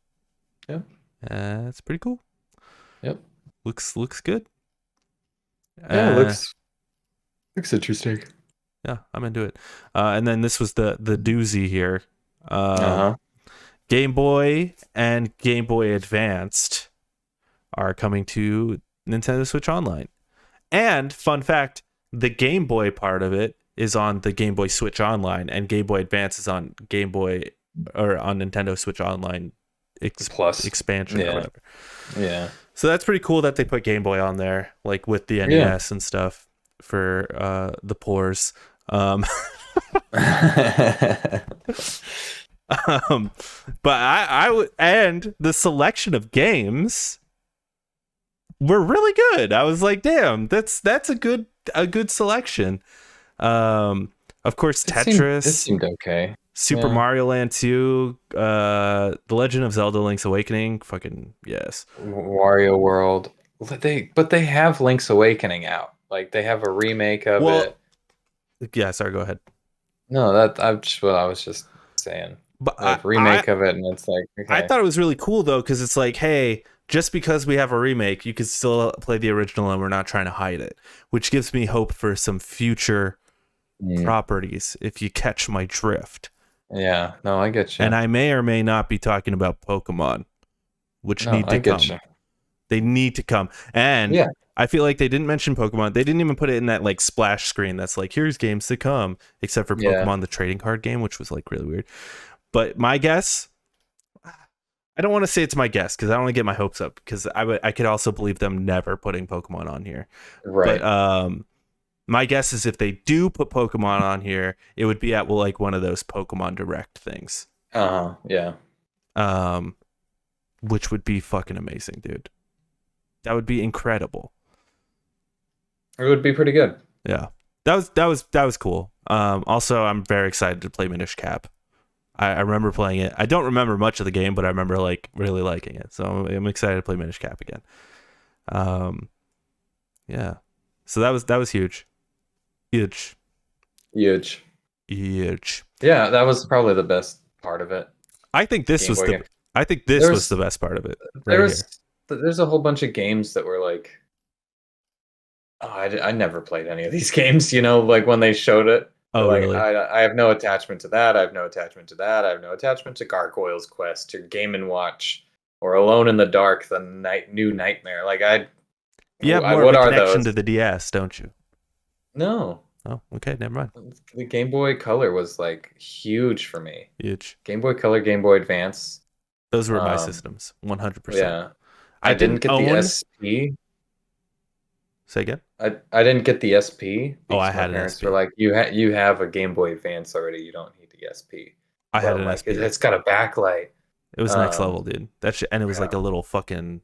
Yep. That's pretty cool. Yep. Looks good. Yeah, it looks interesting. Yeah, I'm into it. And then this was the doozy here. Uh-huh. Game Boy and Game Boy Advanced are coming to Nintendo Switch Online. And fun fact, the Game Boy part of it is on the Game Boy Switch Online, and Game Boy Advance is on Game Boy or on Nintendo Switch Online Plus expansion or whatever. Yeah. So that's pretty cool that they put Game Boy on there, like with the NES and stuff for the poors. But I would, and the selection of games were really good. I was like, damn, that's a good selection. Of course, Tetris, It seemed okay. Super Mario Land 2, The Legend of Zelda: Link's Awakening, fucking yes. Wario World. But they have Link's Awakening out. Like they have a remake of it. Yeah, sorry, go ahead. No, that's just what I was just saying. But a remake of it, and it's like, I okay, thought it was really cool though, because it's like, hey, just because we have a remake, you can still play the original, and we're not trying to hide it, which gives me hope for some future properties. If you catch my drift. yeah, no, I get you. And I may or may not be talking about Pokemon, which No, need to I get come. you. They need to come. And Yeah, I feel like they didn't mention Pokemon. They didn't even put it in that like splash screen that's like, here's games to come, except for yeah. Pokemon the trading card game, which was like really weird. But my guess, I don't want to say it's my guess because I don't want to get my hopes up, because I could also believe them never putting Pokemon on here. But Right. my guess is if they do put Pokemon on here, it would be at like one of those Pokemon Direct things. Yeah. Which would be fucking amazing, dude. That would be incredible. It would be pretty good. Yeah. That was cool. Also, I'm very excited to play Minish Cap. I remember playing it. I don't remember much of the game, but I remember like really liking it. So I'm excited to play Minish Cap again. Yeah. So that was huge. Huge. Huge. Huge. Yeah, that was probably the best part of it. I think this Game was Boy the game. I think this was the best part of it right here. There's a whole bunch of games that were like, oh, I never played any of these games, you know, like when they showed it. Oh, Like, really? I have no attachment to that. I have no attachment to that. I have no attachment to Gargoyle's Quest or Game and Watch or Alone in the Dark, the New Nightmare. Like You have more of what a are connection those? to the DS, don't you? No, Oh, okay, never mind. the Game Boy Color was like huge for me. Huge. Game Boy Color, Game Boy Advance. Those were my Um, systems, 100%. yeah, I I didn't didn't get the own. SP. Say again. I didn't get the SP Oh, I because my had an parents were SP. like, you have a Game Boy Advance already. You don't need the SP." I But had I'm an like, SP. it's got a backlight. It was next Um, level, dude. And it was like yeah, a little fucking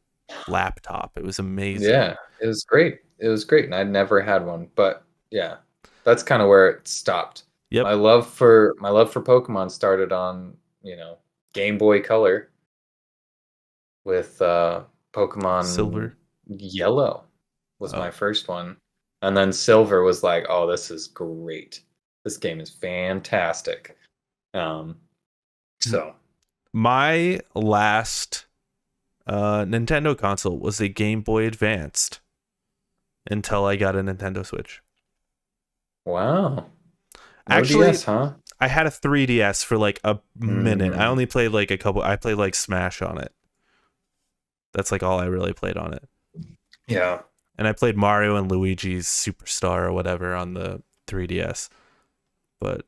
laptop. It was amazing. yeah, it was great. It was great, and I'd never had one. But yeah, that's kind of where it stopped. Yep. My love for Pokemon started on, you know, Game Boy Color with Pokemon Silver. Yellow was my Oh. first one. And then Silver was like, oh, this is great. This game is fantastic. Um, so My last Nintendo console was a Game Boy Advanced until I got a Nintendo Switch. wow. No Actually, DS, huh? I had a 3DS for like a minute. I Mm, only played like a couple. I played like Smash on it. That's like all I really played on it. yeah. And I played Mario and Luigi's Superstar or whatever on the 3DS. But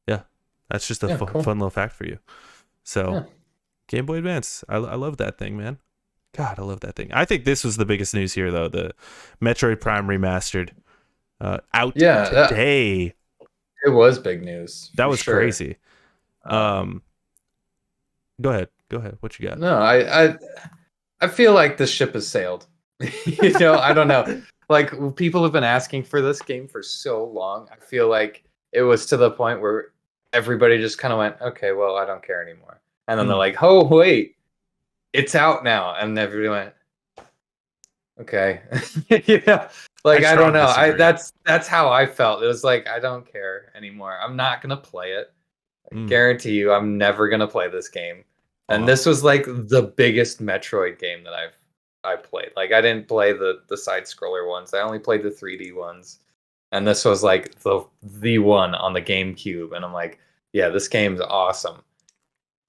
yeah, that's just a Yeah, cool. fun little fact for you. So Yeah. Game Boy Advance, I love that thing, man. God, I love that thing. I think this was the biggest news here, though. The Metroid Prime Remastered out Yeah, today. it was big news. That For was sure. crazy. Um, Go ahead. Go ahead. What you got? no, I feel like the ship has sailed. You know, I don't know. Like people have been asking for this game for so long. I feel like it was to the point where everybody just kind of went, "Okay, well, I don't care anymore." And then they're Mm. like, "Oh, wait, it's out now." And everybody went, "Okay." You know, like I don't strong know. disagree. That's how I felt. It was like I don't care anymore. I'm not gonna play it. I Mm. guarantee you, I'm never gonna play this game. And Oh, this was like the biggest Metroid game that I played. Like I didn't play the side scroller ones. I only played the 3D ones. And this was like the one on the GameCube. And I'm like, yeah, this game's awesome.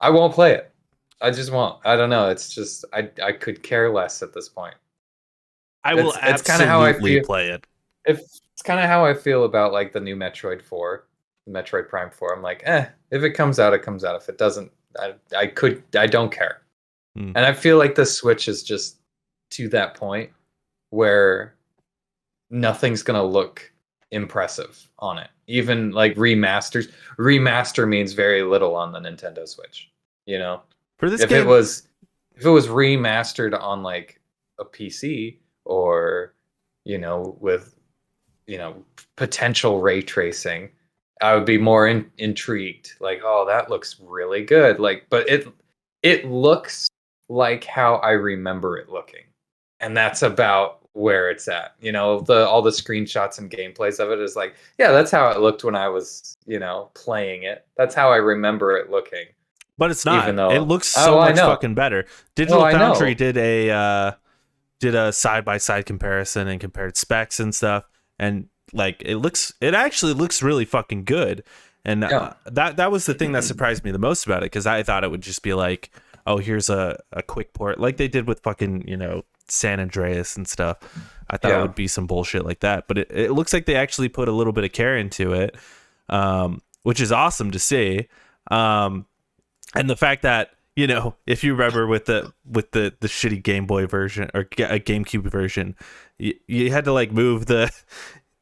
I won't play it. I just won't. I don't know. It's just I could care less at this point. I will It's kind of how I absolutely feel. play it. If it's kind of how I feel about like the new Metroid 4, Metroid Prime 4. I'm like, if it comes out, it comes out. If it doesn't, I don't care. Mm. And I feel like the Switch is just to that point where nothing's gonna look impressive on it. Even like remasters. Remaster means very little on the Nintendo Switch. You know? For this If game, it was remastered on like a PC or, you know, with, you know, potential ray tracing, I would be more intrigued. Like, oh, that looks really good. Like, but it looks like how I remember it looking, and that's about where it's at. You know, the all the screenshots and gameplays of it is like, yeah, that's how it looked when I was, playing it. That's how I remember it looking. But it's Even not. It though, looks oh, so I much know. fucking better. Oh, Digital I Foundry know. did a side by side comparison and compared specs and stuff, and like it actually looks really fucking good. And Yeah. that was the thing that surprised me the most about it, because I thought it would just be like, oh, here's a quick port like they did with fucking San Andreas and stuff. I thought it Yeah. would be some bullshit like that, but it looks like they actually put a little bit of care into it, which is awesome to see. And the fact that, if you remember with the shitty Game Boy version or a GameCube version, you had to like move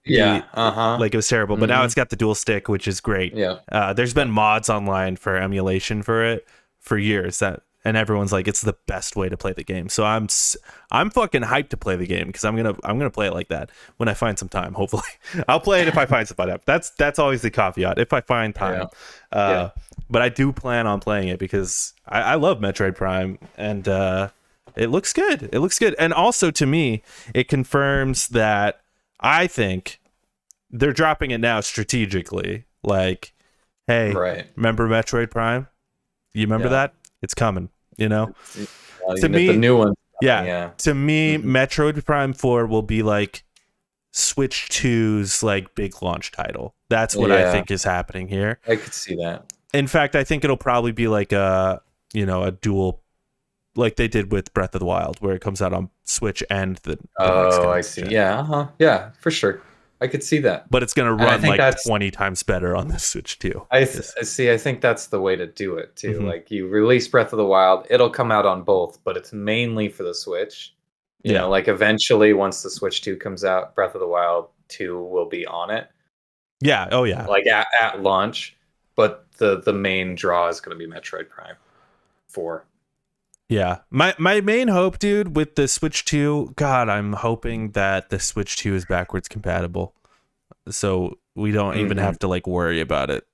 Yeah. Uh-huh. like it was terrible. But now it's got the dual stick, which is great. Yeah. There's been mods online for emulation for it for years, and everyone's like, it's the best way to play the game. So I'm fucking hyped to play the game, because I'm gonna play it like that when I find some time. Hopefully, I'll play it if I find some time. That's always the caveat, if I find time. Yeah. But I do plan on playing it because I love Metroid Prime, and it looks good. It looks good, and also to me, it confirms that I think they're dropping it now strategically. Like, hey, Right. remember Metroid Prime? You remember that? It's coming. To The me, new one. yeah. To me, Mhm. Metroid Prime 4 will be like Switch 2's like big launch title. That's what I think is happening here. I could see that. In fact, I think it'll probably be like a dual, like they did with Breath of the Wild, where it comes out on Switch and the next Oh, gen. I see. Yeah. Uh-huh. Yeah, for sure. I could see that. But it's gonna And I run think like that's 20 times better on the Switch too. I see. I think that's the way to do it too. Mhm. Like you release Breath of the Wild, it'll come out on both, but it's mainly for the Switch. Yeah. Like eventually once the Switch 2 comes out, Breath of the Wild 2 will be on it. Yeah. Oh yeah. Like at launch, but the main draw is going to be Metroid Prime 4. Yeah. My main hope, dude, with the Switch 2, God, I'm hoping that the Switch 2 is backwards compatible, so we don't even have to like worry about it.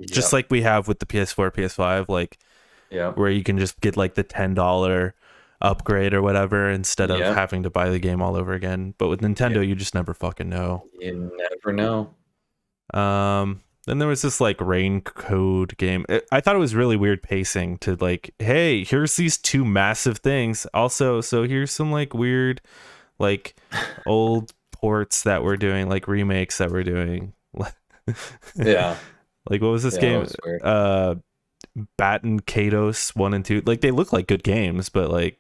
Just like we have with the PS4, PS5, like where you can just get like the $10 upgrade or whatever instead of having to buy the game all over again. But with Nintendo, you just never fucking know. You never know. Then there was this like rain code game. I thought it was really weird pacing to like, hey, here's these two massive things. Also, so here's some like weird, like old ports that we're doing, like remakes that we're doing. Yeah. Like what was this game? Batten Kados 1 and 2. Like they look like good games, but like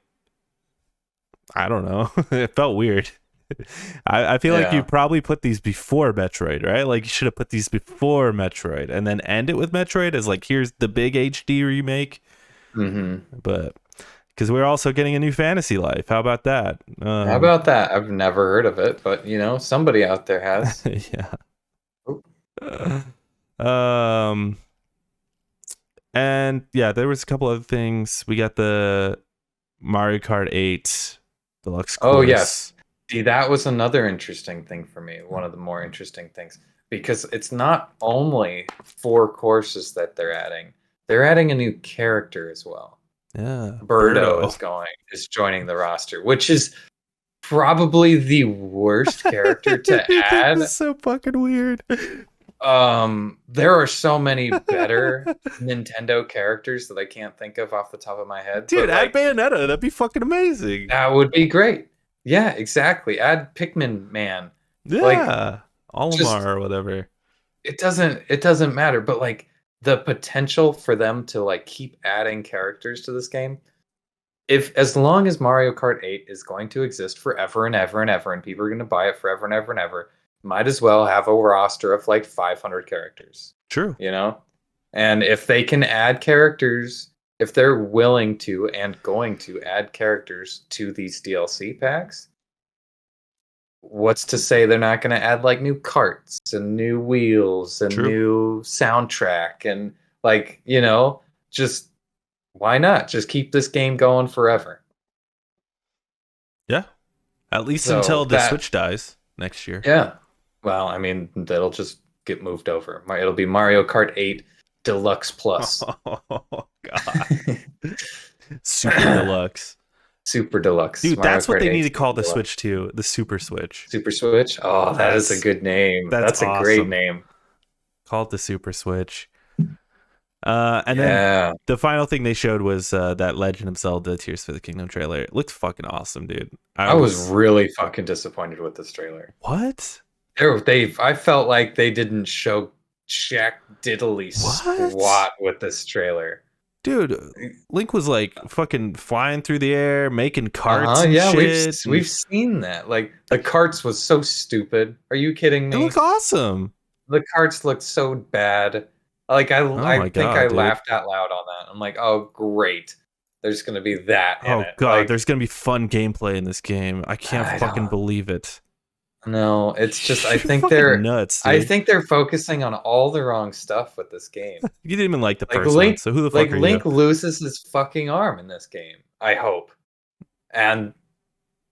I don't know. It felt weird. I feel like you probably put these before Metroid, right? Like you should have put these before Metroid and then end it with Metroid as like, here's the big HD remake. But because we're also getting a new Fantasy Life. How about that? How about that? I've never heard of it, but somebody out there has. Yeah. And yeah, there was a couple other things. We got the Mario Kart 8 Deluxe Course. Oh yes. See, that was another interesting thing for me. One of the more interesting things, because it's not only 4 courses that they're adding. They're adding a new character as well. Yeah. Birdo is joining the roster, which is probably the worst character to add. It's so fucking weird. There are so many better Nintendo characters that I can't think of off the top of my head. Dude, add Bayonetta. That'd be fucking amazing. That would be great. Yeah, exactly. Add Pikmin Man. Yeah. Olimar or whatever. It doesn't matter, but like the potential for them to like keep adding characters to this game, as long as Mario Kart 8 is going to exist forever and ever and ever, and people are going to buy it forever and ever and ever, might as well have a roster of like 500 characters. True. And if they can add characters, if they're willing to and going to add characters to these DLC packs, what's to say they're not going to add like new carts and new wheels and new soundtrack and like, just why not? Just keep this game going forever. Yeah. At least until the Switch dies next year. Yeah. Well, I mean, that'll just get moved over. It'll be Mario Kart 8 Deluxe Plus. Oh, God. Super Deluxe. Super Deluxe. Dude, Mario that's what Kart they 8 need to Super call the Deluxe. Switch to, the Super Switch. Super Switch. Oh, that is a good name. That's That's a great awesome. name. Call it the Super Switch. And then Yeah. the final thing they showed was that Legend of Zelda Tears for the Kingdom trailer. It looked fucking awesome, dude. I was really fucking disappointed with this trailer. What? I felt like they didn't show jack diddly squat with this trailer. Dude, Link was like fucking flying through the air, making carts and yeah, shit. we've seen that. Like the carts was so stupid. Are you kidding me? It looked awesome. The carts looked so bad. Like I think I dude. laughed out loud on that. I'm like, oh great. There's gonna be that in it. God, like, there's gonna be fun gameplay in this game. I can't fucking believe it. No, it's just I think they're nuts. Dude. I think they're focusing on all the wrong stuff with this game. You didn't even like the first one, so who the fuck are Link you? loses his fucking arm in this game. I hope, and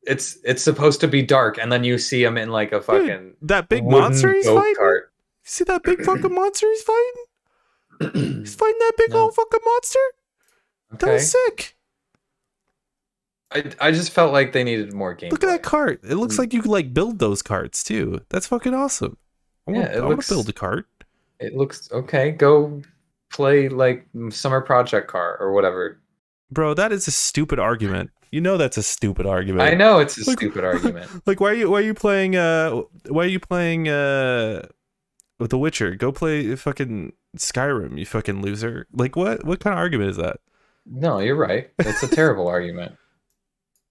it's supposed to be dark, and then you see him in like a fucking that big monster he's fighting. You see that big fucking monster he's fighting? He's fighting that big old fucking monster. Okay. That was sick. I just felt like they needed more gameplay. Look at that cart. It looks like you could like build those carts too. That's fucking awesome. I want to build a cart. It looks okay. Go play like Summer Project Car or whatever. Bro, that is a stupid argument. You know that's a stupid argument. I know it's a stupid argument. Like why are you playing with The Witcher? Go play fucking Skyrim, you fucking loser. Like what kind of argument is that? No, you're right. It's a terrible argument.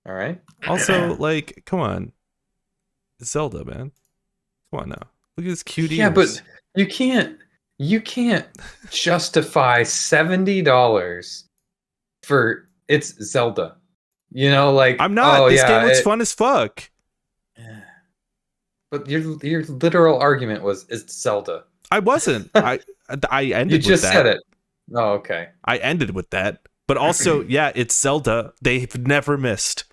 All right. Also, like, come on, Zelda, man. Come on now. Look at this cute ears. Yeah, but you can't justify $70 for it's Zelda. You know, like I'm not. This game looks fun as fuck. But your literal argument was it's Zelda. I wasn't. I ended. You just with that. said it. Oh, okay. I ended with that. But also, yeah, it's Zelda. They've never missed.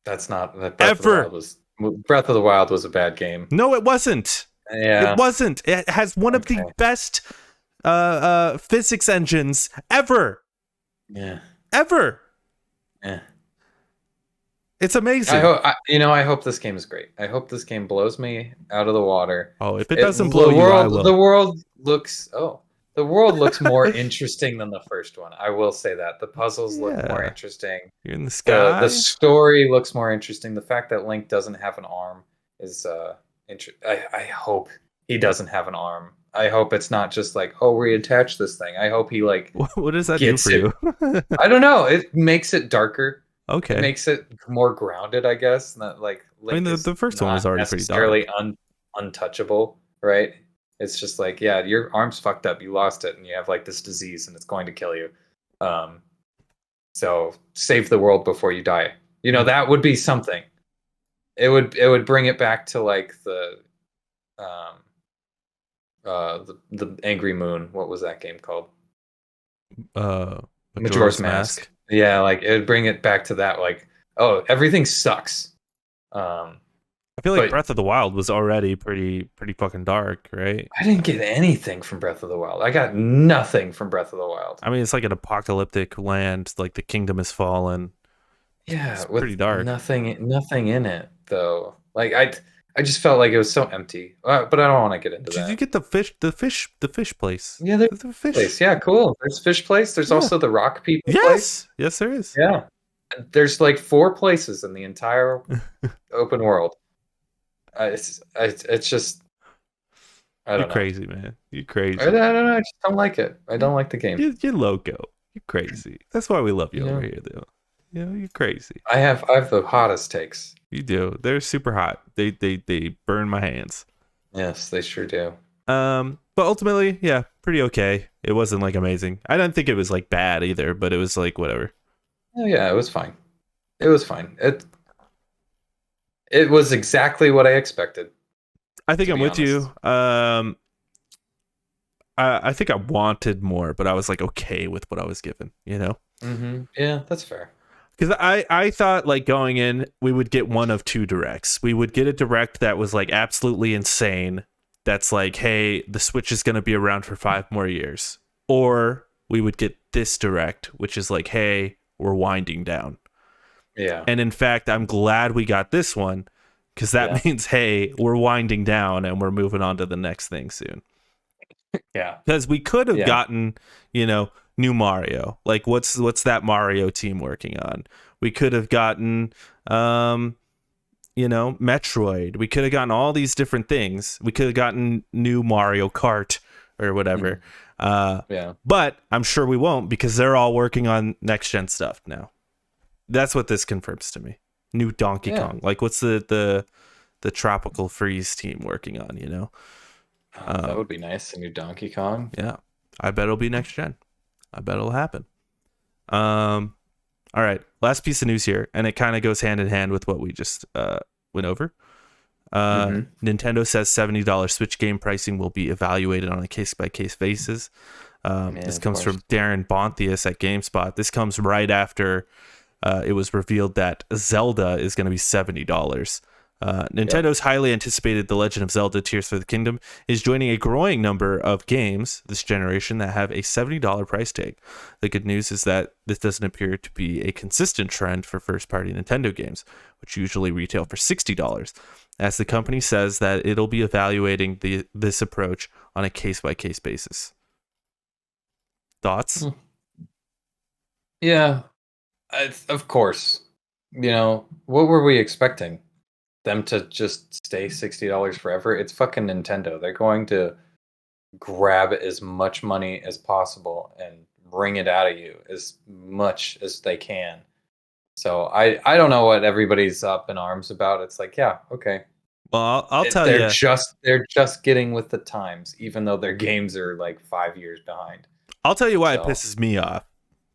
That's not ever. Breath of the Wild was a bad game. No, it wasn't. Yeah, it wasn't. It has one of the best physics engines ever. Yeah, ever. Yeah, it's amazing. I hope this game is great. I hope this game blows me out of the water. Oh, if it doesn't blow you, I will. The world looks more interesting than the first one. I will say that. The puzzles look more interesting. You're in the sky. The story looks more interesting. The fact that Link doesn't have an arm is I hope he doesn't have an arm. I hope it's not just like, oh, reattach this thing. I hope he like what does that do for you? I don't know. It makes it darker. Okay. It makes it more grounded, I guess. Not like Link the first one was already pretty dark. Untouchable, right? It's just like, yeah, your arm's fucked up. You lost it, and you have like this disease, and it's going to kill you. So save the world before you die. You know, that would be something. It would bring it back to like the Angry Moon. What was that game called? Majora's Mask. Yeah, like it would bring it back to that. Like, oh, everything sucks. I feel like Breath of the Wild was already pretty fucking dark, right? I didn't get anything from Breath of the Wild. I got nothing from Breath of the Wild. I mean, it's like an apocalyptic land, like the kingdom has fallen. Yeah, it's pretty dark. Nothing in it though. Like I just felt like it was so empty. But I don't want to get into that. Did you get the fish place? Yeah, there's the fish place. Yeah, cool. There's fish place. There's also the rock people place. Yes, there is. Yeah, there's like 4 places in the entire open world. It's just You're crazy, man. You're crazy. I don't know. I just don't like it. I don't like the game. You're loco. You're crazy. That's why we love you over here, though. You know, you're crazy. I have the hottest takes. You do. They're super hot. They burn my hands. Yes, they sure do. But ultimately, yeah, pretty okay. It wasn't like amazing. I don't think it was like bad either, but it was like whatever. Oh yeah, it was fine. It was fine. It was exactly what I expected. I think I'm with you. I think I wanted more, but I was like okay with what I was given, you know? Mm-hmm. Yeah, that's fair. Because I thought like going in, we would get one of 2 directs. We would get a direct that was like absolutely insane. That's like, hey, the Switch is going to be around for 5 more years. Or we would get this direct, which is like, hey, we're winding down. Yeah. And in fact, I'm glad we got this one, because that means, hey, we're winding down and we're moving on to the next thing soon. Yeah. Because we could have gotten, new Mario. Like, what's that Mario team working on? We could have gotten, Metroid. We could have gotten all these different things. We could have gotten new Mario Kart or whatever. But I'm sure we won't, because they're all working on next gen stuff now. That's what this confirms to me. New Donkey Kong. Like, what's the Tropical Freeze team working on? That would be nice. A new Donkey Kong. Yeah, I bet it'll be next gen. I bet it'll happen. All right, last piece of news here, and it kind of goes hand in hand with what we just went over. Nintendo says $70 Switch game pricing will be evaluated on a case-by-case basis. This comes from Darren Bonthius at GameSpot. This comes right after it was revealed that Zelda is going to be $70. Nintendo's highly anticipated The Legend of Zelda Tears for the Kingdom is joining a growing number of games this generation that have a $70 price tag. The good news is that this doesn't appear to be a consistent trend for first-party Nintendo games, which usually retail for $60, as the company says that it'll be evaluating this approach on a case-by-case basis. Thoughts? Yeah, of course. What were we expecting? Them to just stay $60 forever? It's fucking Nintendo. They're going to grab as much money as possible and wring it out of you as much as they can. So I don't know what everybody's up in arms about. It's like, yeah, okay. Well, I'll tell you. They're just getting with the times, even though their games are like 5 years behind. I'll tell you why it pisses me off,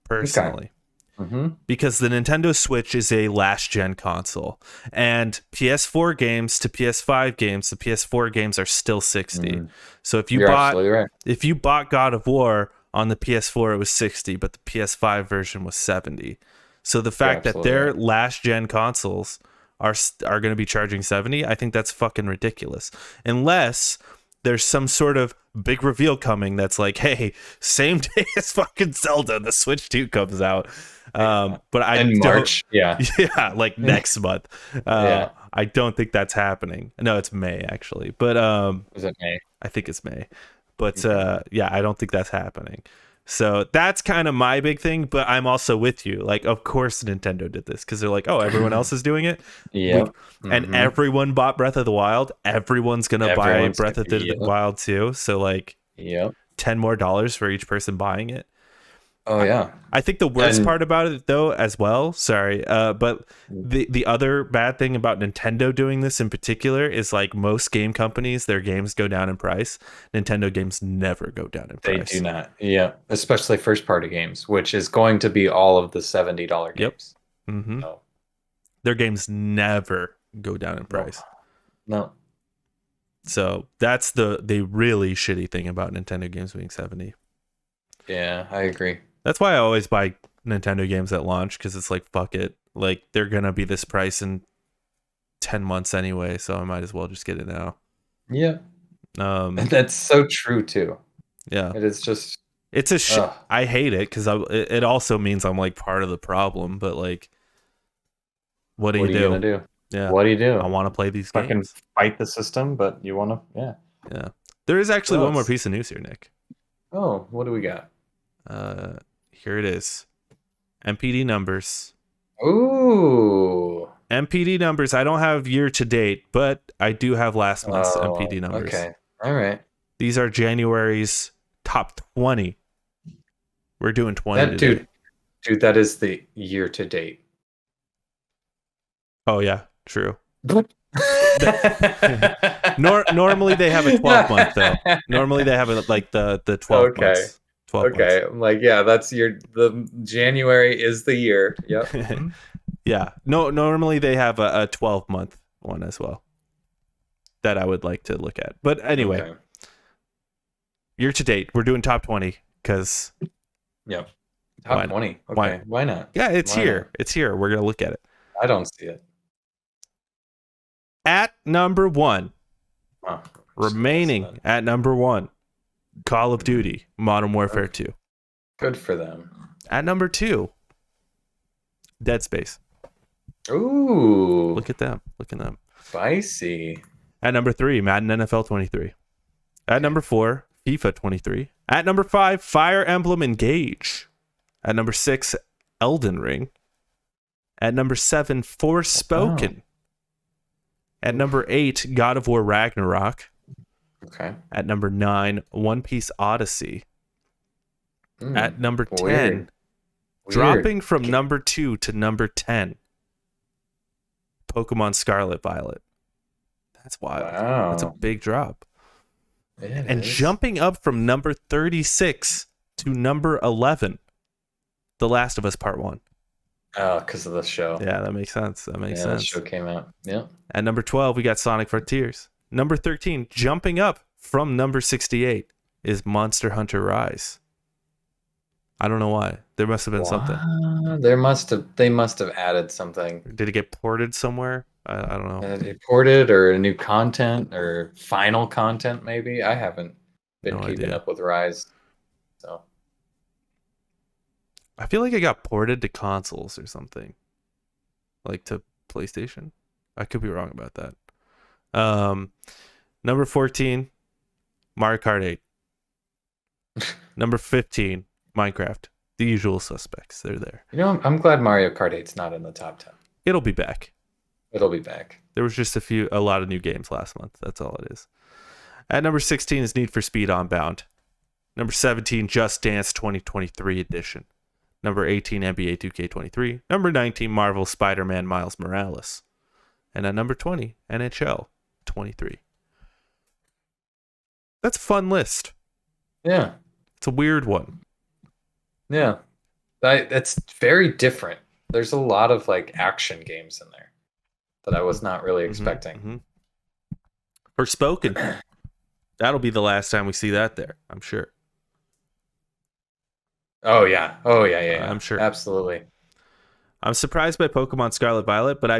personally. Okay. Mm-hmm. Because the Nintendo Switch is a last-gen console, and PS4 games to PS5 games, the PS4 games are still $60. So if you bought God of War on the PS4, it was $60, but the PS5 version was $70. So the fact that their last-gen consoles are going to be charging $70, I think that's fucking ridiculous. Unless there's some sort of big reveal coming that's like, hey, same day as fucking Zelda, the Switch 2 comes out. But in March, like next month. I don't think that's happening. No, it's May actually, but is it May? I think it's May, but I don't think that's happening. So that's kind of my big thing. But I'm also with you. Like, of course Nintendo did this because they're like, oh, everyone else is doing it. And everyone bought Breath of the Wild. Everyone's gonna buy Breath of the Wild too. So like, $10 more for each person buying it. Oh yeah. I think the worst part about it though, as well, but the other bad thing about Nintendo doing this in particular is like most game companies, their games go down in price. Nintendo games never go down in price. They do not. Yeah. Especially first party games, which is going to be all of the $70 games. Yep. Mm-hmm. So. Their games never go down in price. No. So that's the really shitty thing about Nintendo games being 70. Yeah, I agree. That's why I always buy Nintendo games at launch, because it's like, fuck it. Like, they're going to be this price in 10 months anyway, so I might as well just get it now. Yeah. That's so true, too. Yeah. It is just... It's I hate it, because it also means I'm, like, part of the problem, but, like, what are you going to do? Yeah. What do you do? I want to play these games. Fight the system, but you want to... Yeah. Yeah. There is actually one more piece of news here, Nick. Oh, what do we got? Here it is. MPD numbers. Ooh. MPD numbers. I don't have year to date, but I do have last month's MPD numbers. Okay. All right. These are January's top 20. We're doing 20 today. Dude, that is the year to date. Oh yeah, true. Normally they have a 12-month though. Normally they have like the 12 months. 12 months. I'm like, yeah, that's the January is the year. Yep. Yeah. No, normally they have a 12-month one as well that I would like to look at. But anyway, year to date, we're doing top 20 because top 20. Okay. Why not? Yeah, it's here. It's here. We're gonna look at it. I don't see it. At number 1, remaining at number 1, Call of Duty Modern Warfare 2. Good for them. At number 2, Dead Space. Ooh, Look at them. Look at them. spicy. At number 3, Madden NFL 23. At Okay. number 4, FIFA 23. At number 5, Fire Emblem Engage. At number 6, Elden Ring. At number 7, Wow. Forspoken. At number Oof. 8, God of War Ragnarok. Okay. At number 9, One Piece Odyssey. Hmm. At number Weird. 10, Weird. dropping from number 2 to number 10, Pokemon Scarlet Violet. That's wild. That's a Wow. big drop. It And is. jumping up from number 36 to number 11, The Last of Us Part 1. Oh, because of the show. Yeah, that makes sense. That makes Yeah, the sense. show came out. Yeah. At number 12, we got Sonic Frontiers. Number 13, jumping up from number 68, is Monster Hunter Rise. I don't know why. There must have been something. Wow. They must have added something. Did it get ported somewhere? I don't know. Imported or new content or final content, maybe. I haven't been No keeping idea. up with Rise. So I feel like it got ported to consoles or something, like to PlayStation. I could be wrong about that. Um, Number 14, Mario Kart 8. Number 15, Minecraft. The usual suspects. They're there. I'm glad Mario Kart 8's not in the top 10. It'll be back. It'll be back. There was just a lot of new games last month. That's all it is. At number 16 is Need for Speed Unbound. Number 17, Just Dance 2023 edition. Number 18, NBA 2K23. Number 19, Marvel Spider-Man Miles Morales. And at number 20, NHL 23. That's a fun list. Yeah. It's a weird one. Yeah. It's very different. There's a lot of like action games in there that I was not really expecting. Mm-hmm. Forspoken. That'll be the last time we see that there, I'm sure. Oh yeah. Oh yeah, yeah, yeah. I'm sure. Absolutely. I'm surprised by Pokemon Scarlet Violet, but I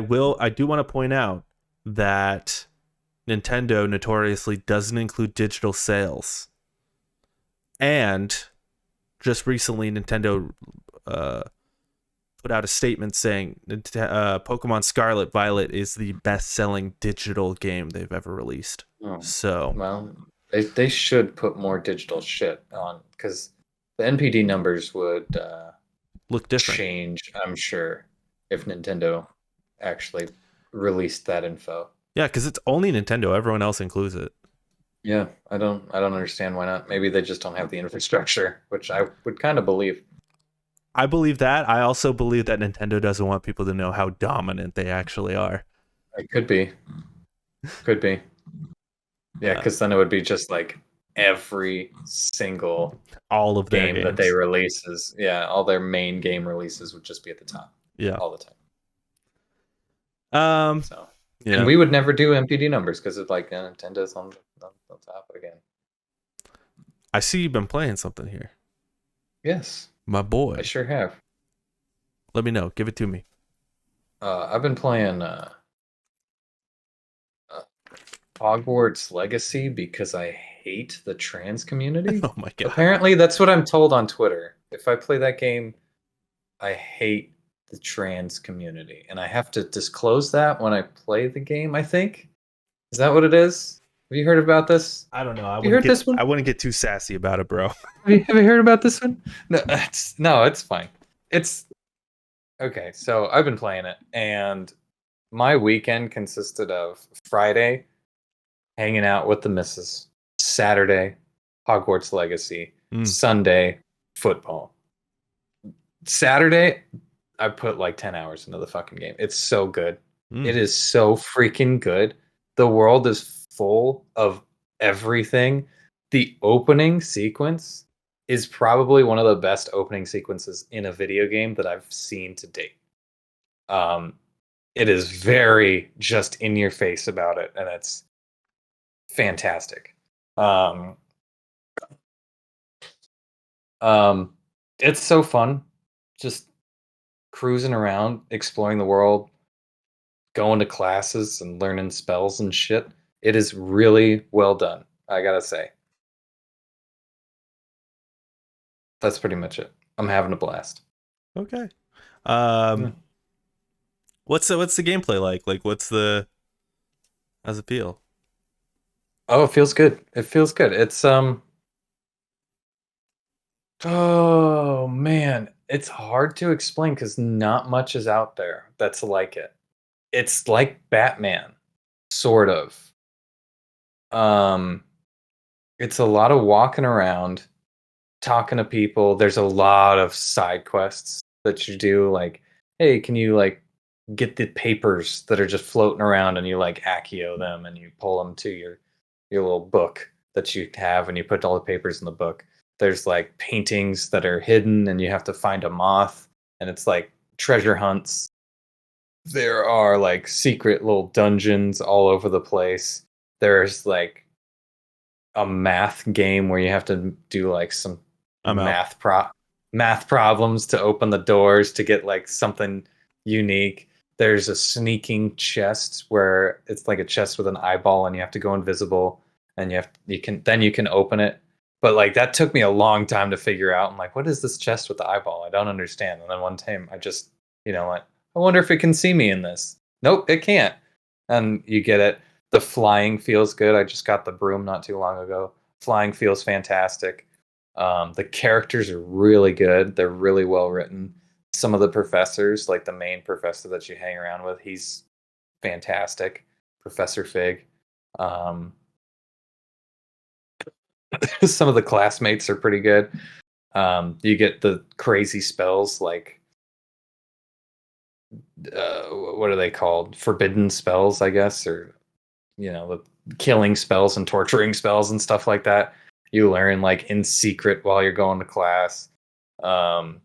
do want to point out that Nintendo notoriously doesn't include digital sales. And just recently, Nintendo put out a statement saying Pokemon Scarlet Violet is the best-selling digital game they've ever released. Oh, So, well, they should put more digital shit on because the NPD numbers would look different. change, I'm sure, if Nintendo actually released that info. Yeah, because it's only Nintendo. Everyone else includes it. Yeah, I don't understand why not. Maybe they just don't have the infrastructure, which I would kind of believe. I believe that. I also believe that Nintendo doesn't want people to know how dominant they actually are. It could be. Could be. Yeah, because then it would be just like every single All of their game that they games. releases. Yeah, all their main game releases would just be at the top Yeah. all the time. So, Yeah. and we would never do MPD numbers because it's like Nintendo's on the top again. I see you've been playing something here. Yes, My boy. I sure have. Let me know. Give it to me. I've been playing Hogwarts Legacy because I hate the trans community. Oh my god. Apparently, that's what I'm told on Twitter. If I play that game, I hate the trans community, and I have to disclose that when I play the game. I think is that what it is? Have you heard about this? I don't know. Have you heard this one? I wouldn't get too sassy about it, bro. Have you heard about this one? No, it's fine. It's okay. So I've been playing it, and my weekend consisted of Friday hanging out with the missus, Saturday Hogwarts Legacy, Sunday football. Saturday, I put like 10 hours into the fucking game. It's so good. It is so freaking good. The world is full of everything. The opening sequence is probably one of the best opening sequences in a video game that I've seen to date. It is very just in your face about it, and it's fantastic. It's so fun. Just cruising around, exploring the world, going to classes and learning spells and shit. It is really well done, I gotta say. That's pretty much it. I'm having a blast. Okay. Yeah. What's the gameplay like? Like, how's it feel? Oh, it feels good. It feels good. It's oh man, it's hard to explain because not much is out there that's like it. It's like Batman, sort of. Um, it's a lot of walking around, talking to people. There's a lot of side quests that you do, like, hey, can you like get the papers that are just floating around and you like Accio them and you pull them to your little book that you have and you put all the papers in the book. There's like paintings that are hidden and you have to find a moth and it's like treasure hunts. There are like secret little dungeons all over the place. There's like a math game where you have to do like some I'm out. math problems to open the doors to get like something unique. There's a sneaking chest where it's like a chest with an eyeball and you have to go invisible and you can open it. But like that took me a long time to figure out. I'm like, what is this chest with the eyeball? I don't understand. And then one time I just, like, I wonder if it can see me in this. Nope, it can't. And you get it. The flying feels good. I just got the broom not too long ago. Flying feels fantastic. The characters are really good. They're really well written. Some of the professors, like the main professor that you hang around with, he's fantastic. Professor Fig. Um, some of the classmates are pretty good. You get the crazy spells like what are they called? Forbidden spells, I guess, or the killing spells and torturing spells and stuff like that. You learn like in secret while you're going to class. Um,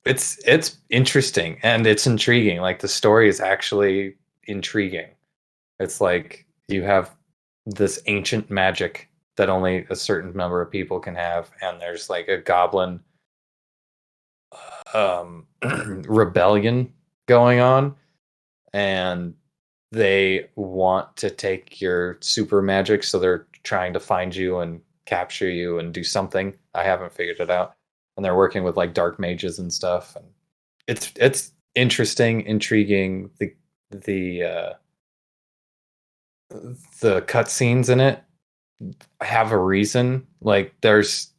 it's interesting and it's intriguing. Like the story is actually intriguing. It's like you have this ancient magic that only a certain number of people can have, and there's like a goblin rebellion going on, and they want to take your super magic, so they're trying to find you and capture you and do something. I haven't figured it out. And they're working with like dark mages and stuff. And it's interesting, intriguing. The the cutscenes in it have a reason. Like there's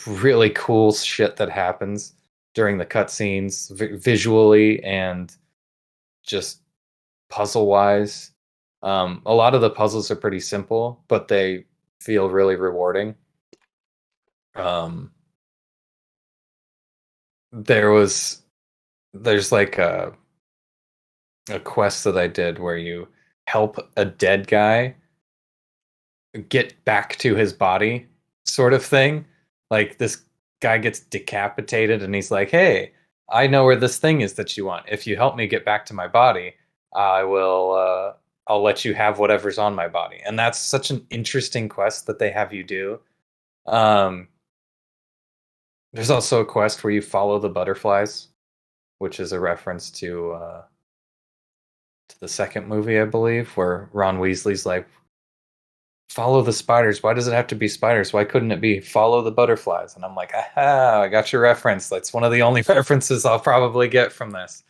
really cool shit that happens during the cutscenes, visually and just puzzle wise. A lot of the puzzles are pretty simple, but they feel really rewarding. Um, there's like a quest that I did where you help a dead guy get back to his body, sort of thing. Like this guy gets decapitated and he's like, "Hey, I know where this thing is that you want. If you help me get back to my body, I'll let you have whatever's on my body." And that's such an interesting quest that they have you do. Um, there's also a quest where you follow the butterflies, which is a reference to the second movie, I believe, where Ron Weasley's like, "Follow the spiders. Why does it have to be spiders? Why couldn't it be follow the butterflies?" And I'm like, "Aha, I got your reference. That's one of the only references I'll probably get from this."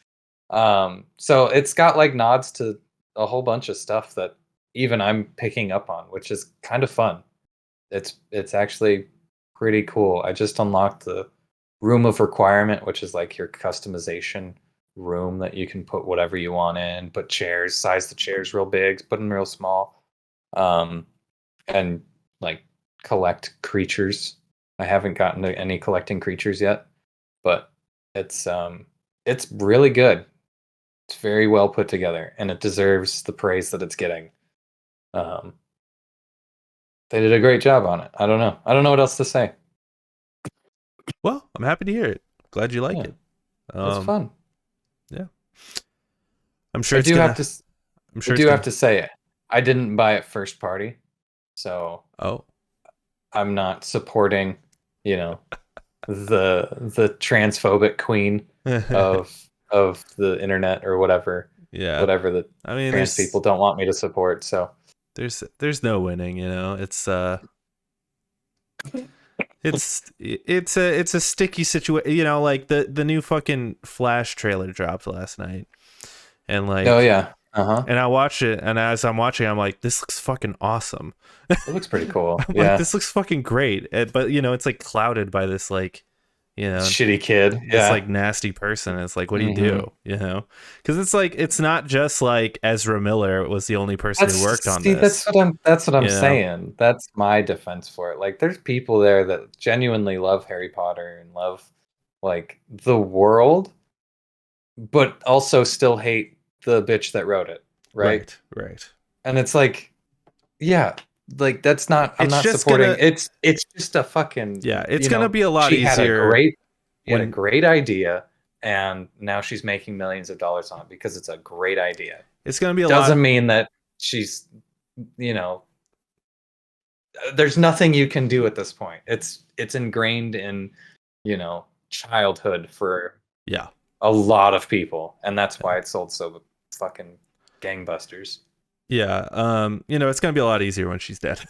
So it's got like nods to a whole bunch of stuff that even I'm picking up on, which is kind of fun. It's actually pretty cool. I just unlocked the room of requirement, which is like your customization room that you can put whatever you want in, put chairs, size the chairs real big, put them real small, um, and like collect creatures. I haven't gotten to any collecting creatures yet, but it's really good. It's very well put together, and it deserves the praise that it's getting. Um, they did a great job on it. I don't know. I don't know what else to say. Well, I'm happy to hear it. Glad you like Yeah, it. it's Um, fun. yeah, I'm sure I it's do have gonna. to. I'm I sure it's do have gonna. to say it. I didn't buy it first party, so Oh, I'm not supporting, you know, the transphobic queen of the internet or yeah. whatever the I mean, trans people don't want me to support. So there's no winning. You know, it's it's a sticky situation. You know, like the new fucking Flash trailer dropped last night, and Oh like, yeah. Uh-huh. and I watched it, and as I'm watching, I'm like, this looks fucking awesome. It looks pretty cool. I'm like, Yeah. this looks fucking great. But you know, it's like clouded by this like, you know, Shitty kid. this Yeah. like nasty person. It's like, what do you Hmm. do? You know, because it's like it's not just like Ezra Miller was the only person who worked on this. That's what I'm You know, saying. That's my defense for it. Like there's people there that genuinely love Harry Potter and love like the world, but also still hate the bitch that wrote it, right? right, right. And it's like, yeah, like that's not I'm It's not just supporting gonna, it's just a fucking, yeah, it's gonna be a lot she had a easier when great idea and now she's making millions of dollars on it because it's a great idea. it's gonna be a Doesn't lot. mean that she's, you know, there's nothing you can do at this point. It's ingrained in, childhood for Yeah. a lot of people, and that's why it sold so fucking gangbusters. Yeah, you know, it's gonna be a lot easier when she's dead.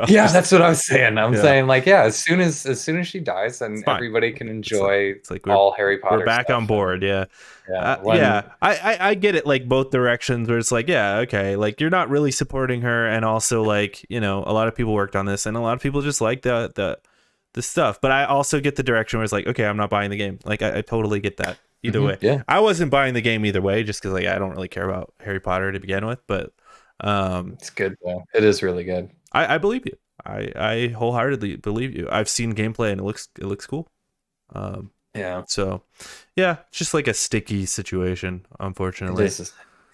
Yeah, that's what I was saying. I'm Yeah. saying like, yeah, as soon as she dies, then It's fine. everybody can enjoy It's like all Harry Potter. we're back stuff on board. and, Yeah. yeah, Yeah, I get it, like both directions where it's like, yeah, okay, like you're not really supporting her, and also like, you know, a lot of people worked on this and a lot of people just like the stuff, but I also get the direction where it's like, okay, I'm not buying the game. Like I totally get that either way. yeah, I wasn't buying the game either way just because like I don't really care about Harry Potter to begin with, but it's good though. It is really good. I believe you. I wholeheartedly believe you. I've seen gameplay and it looks cool. Yeah, So yeah, it's just like a sticky situation, unfortunately. it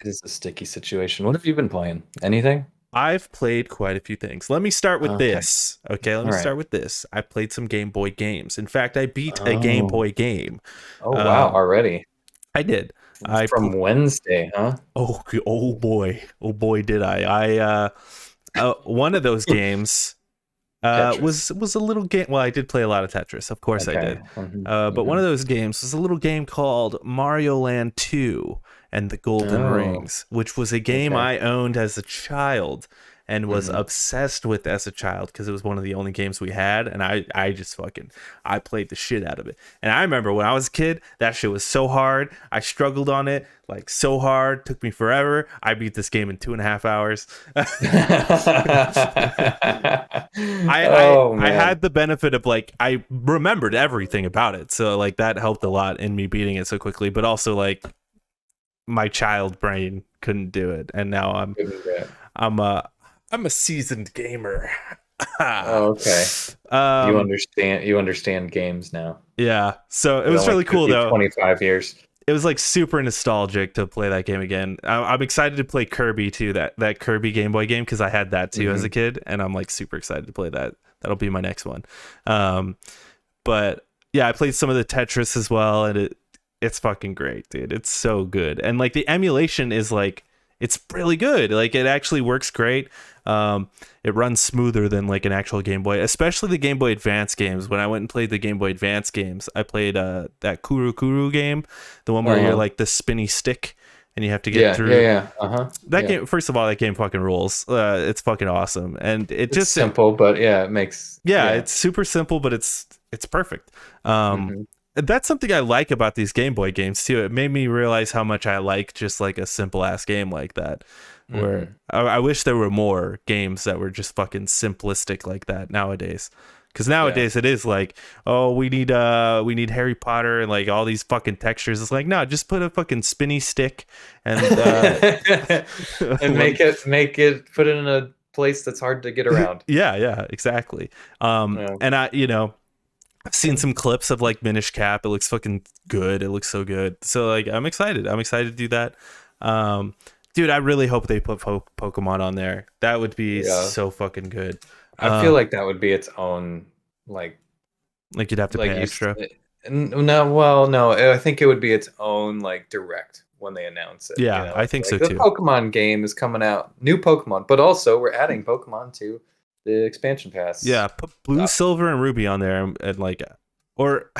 is a sticky situation. What have you been playing? Anything? I've played quite a few things. Let me start with Okay. this. Okay, let me All right. start with this. I played some Game Boy games. In fact, I beat a Oh. Game Boy game. Oh wow, already. I did. From Wednesday, huh? Oh boy, did I. One of those games was a little game. Well, I did play a lot of Tetris. Of course I did. But one of those games was a little game called Mario Land 2 and the Golden Rings, which was a game I owned as a child and was obsessed with as a child because it was one of the only games we had, and I just fucking I played the shit out of it. And I remember when I was a kid, that shit was so hard. I struggled on it like so hard, took me forever. I beat this game in 2.5 hours. I had the benefit of like I remembered everything about it, so like that helped a lot in me beating it so quickly. But also like my child brain couldn't do it, and now I'm a seasoned gamer. Oh, okay. You understand games now. Yeah. So it was really cool though. 25 years. It was like super nostalgic to play that game again. I'm excited to play Kirby too. That Kirby Game Boy game, because I had that too as a kid, and I'm like super excited to play that. That'll be my next one. But yeah, I played some of the Tetris as well, and it's fucking great, dude. It's so good, and like the emulation is like it's really good. Like it actually works great. It runs smoother than like an actual Game Boy, especially the Game Boy Advance games. When I went and played the Game Boy Advance games, I played that Kuru Kuru game, the one where you're like the spinny stick and you have to get through. That game, first of all, that game fucking rules. It's fucking awesome, and it's just simple, but yeah, it makes it's super simple, but it's perfect. That's something I like about these Game Boy games too. It made me realize how much I like just like a simple ass game like that. Where I wish there were more games that were just fucking simplistic like that nowadays. Because nowadays it is like, oh, we need Harry Potter and like all these fucking textures. It's like, no, just put a fucking spinny stick and and make it put it in a place that's hard to get around. yeah, exactly. And I've seen some clips of like Minish Cap. It looks fucking good. It looks so good. So like I'm excited. I'm excited to do that. Dude, I really hope they put Pokemon on there. That would be so fucking good. I feel like that would be its own like you'd have to pay extra. No, I think it would be its own like direct when they announce it. Yeah, I think so too. The Pokemon game is coming out, new Pokemon, but also we're adding Pokemon to the expansion pass. Yeah, put Blue, Silver, and Ruby on there, and like, or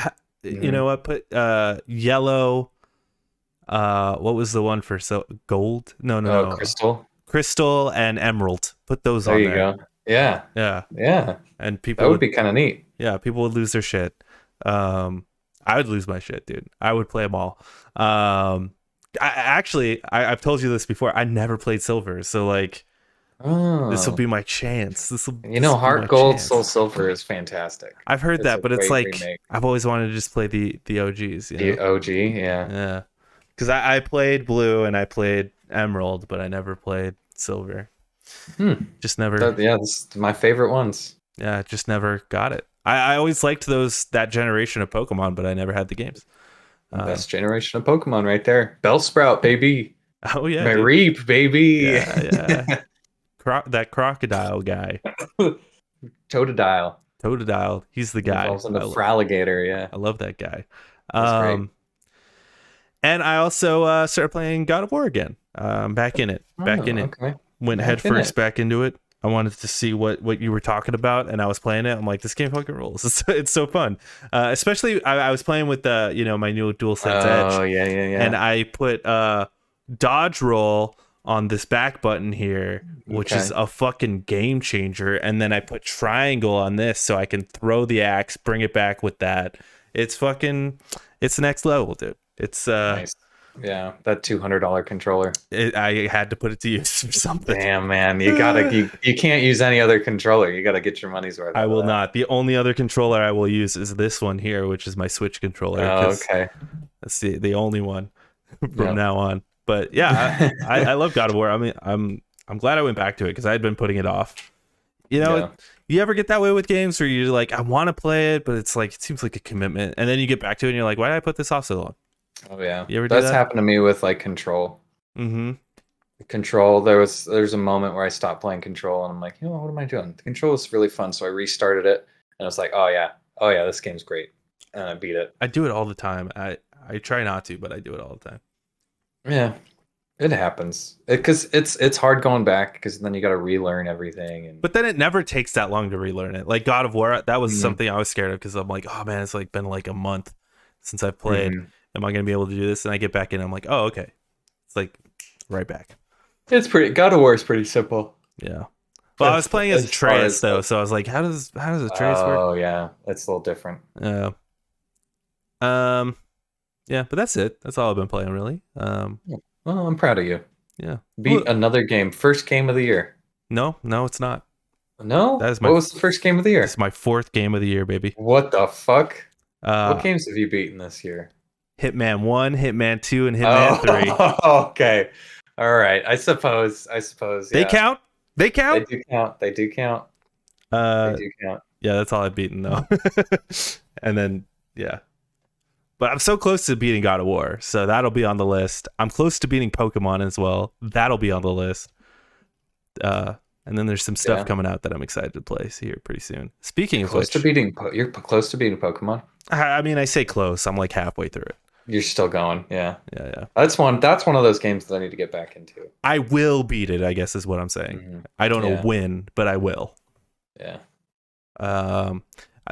you know what? Put Yellow. What was the one for Gold? No. Crystal and Emerald. Put those on there. There you go. Yeah. And people that would be kind of neat. Yeah, people would lose their shit. I would lose my shit, dude. I would play them all. I've told you this before. I never played Silver, so like, this will Oh, be my chance. This will be my Heart Gold, Soul chance. Silver is fantastic. I've heard It's that, a but it's great like remake. I've always wanted to just play the OGs, you The know? OG, yeah. Yeah, because I played Blue and I played Emerald, but I never played Silver. Hmm. Just never. Yeah, this is my favorite ones. Yeah, just never got it. I always liked that generation of Pokemon, but I never had the games. Best generation of Pokemon right there. Bellsprout, baby. Oh yeah, dude. Mareep, baby. Yeah, yeah. That crocodile guy, Totodile. Totodile. He's the guy. Evolves into Fraligator, yeah. I love that guy. That's great. And I also started playing God of War again. Back in it. Okay. Went headfirst back into it. I wanted to see what you were talking about, and I was playing it. I'm like, this game fucking rules. It's so fun. Especially I was playing with my new DualSense Edge. Oh yeah. And I put dodge roll on this back button here, which is a fucking game changer. And then I put triangle on this so I can throw the axe, bring it back with that. It's next level, dude. It's nice. Yeah, that $200 controller. I had to put it to use for something. Damn, man, you can't use any other controller. You gotta get your money's worth. I will not. The only other controller I will use is this one here, which is my Switch controller. Oh, okay. That's the only one from now on. But yeah, I love God of War. I mean, I'm glad I went back to it because I had been putting it off. You know, you ever get that way with games where you're like, I want to play it, but it's like it seems like a commitment, and then you get back to it and you're like, why did I put this off so long? Oh yeah, you ever do that? That's happened to me with like Control. Mm-hmm. Control. There's a moment where I stopped playing Control, and I'm like, what am I doing? The Control was really fun, so I restarted it, and I was like, oh yeah, this game's great, and I beat it. I do it all the time. I try not to, but I do it all the time. Yeah, it happens because it's hard going back because then you got to relearn everything. But then it never takes that long to relearn it. Like God of War, that was something I was scared of because I'm like, oh man, it's like been like a month since I've played. Am I going to be able to do this? And I get back in, I'm like, oh okay, it's like right back. It's God of War is pretty simple. Yeah. Well, I was playing as Atreus though, so I was like, how does Atreus work? Oh yeah, it's a little different. Yeah. Yeah, but that's it. That's all I've been playing, really. Well, I'm proud of you. Yeah. Beat another game. First game of the year. No, it's not. No? What was the first game of the year? It's my 4th game of the year, baby. What the fuck? What games have you beaten this year? Hitman 1, Hitman 2, and Hitman 3. Okay. All right. I suppose. They count? They count? They do count. Yeah, that's all I've beaten, though. And then, yeah. But I'm so close to beating God of War, so that'll be on the list. I'm close to beating Pokemon as well. That'll be on the list. And then there's some stuff coming out that I'm excited to play here pretty soon. Speaking of which, you're close to beating Pokemon. I mean, I say close. I'm like halfway through it. You're still going, yeah. That's one of those games that I need to get back into. I will beat it, I guess is what I'm saying. I don't know when, but I will. Yeah.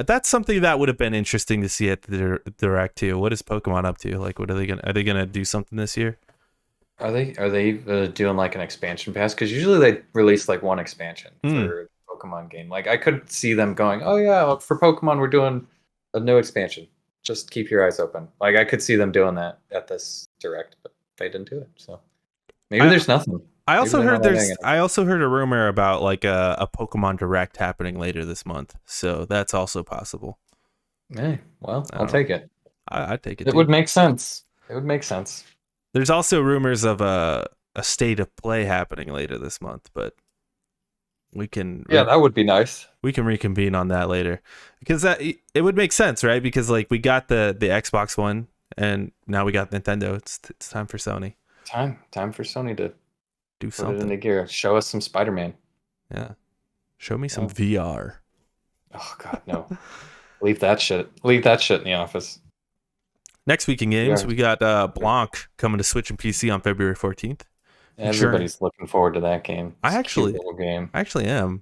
That's something that would have been interesting to see at the Direct too. What is Pokemon up to? Like, are they gonna do something this year? Are they doing like an expansion pass? Because usually they release like one expansion for a Pokemon game. Like I could see them going, oh yeah, for Pokemon we're doing a new expansion. Just keep your eyes open. Like I could see them doing that at this Direct, but they didn't do it. So maybe there's nothing. I also heard a rumor about like a Pokemon Direct happening later this month. So that's also possible. Hey, well, I'll take it. I'd take it. It would make sense. There's also rumors of a state of play happening later this month, but we can that would be nice. We can reconvene on that later because it would make sense, right? Because like we got the Xbox One and now we got Nintendo. It's time for Sony. Time for Sony to do something. Put it into gear. Show us some Spider-Man. Yeah. Show me some VR. Oh God, no. Leave that shit in the office. Next week in games, we got Blanc coming to Switch and PC on February 14th. Everybody's looking forward to that game. I actually am.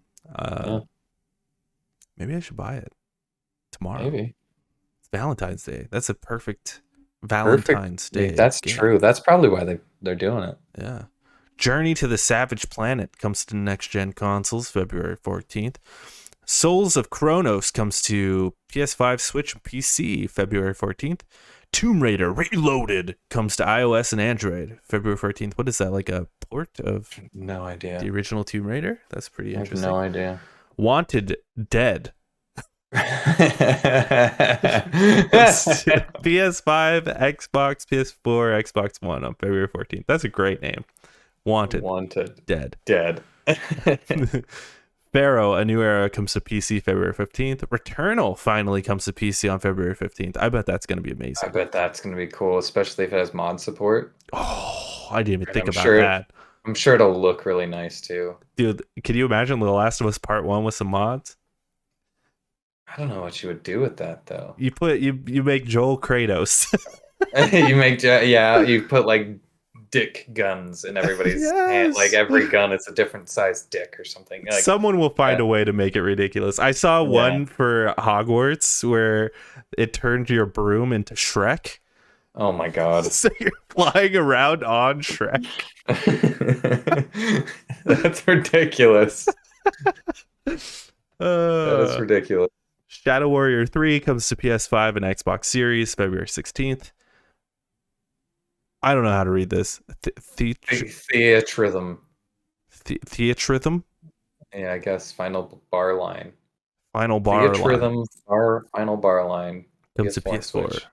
Maybe I should buy it tomorrow. Maybe. It's Valentine's Day. That's a perfect Valentine's Day. That's true. That's probably why they're doing it. Yeah. Journey to the Savage Planet comes to next gen consoles February 14th. Souls of Kronos comes to PS5, Switch, and PC February 14th. Tomb Raider Reloaded comes to iOS and Android February 14th. What is that, like a port of No idea. the original Tomb Raider? That's pretty interesting. I have no idea. Wanted Dead. PS5, Xbox, PS4, Xbox One on February 14th. That's a great name. Wanted Dead. Pharaoh, A New Era comes to PC February 15th. Returnal finally comes to PC on February 15th. I bet that's going to be amazing. I bet that's going to be cool, especially if it has mod support. Oh, I didn't even think about that. I'm sure it'll look really nice too. Dude, can you imagine The Last of Us Part 1 with some mods? I don't know what you would do with that though. You make Joel Kratos. You put like dick guns in everybody's hand. Like every gun is a different size dick or something. Like, someone will find a way to make it ridiculous. I saw one for Hogwarts where it turned your broom into Shrek. Oh my god. So you're flying around on Shrek. That's ridiculous. That is ridiculous. Shadow Warrior 3 comes to PS5 and Xbox Series February 16th. I don't know how to read this. Theatrhythm. Theatrhythm? Yeah, I guess final bar line. Final bar line. Final bar line. Comes to PS4.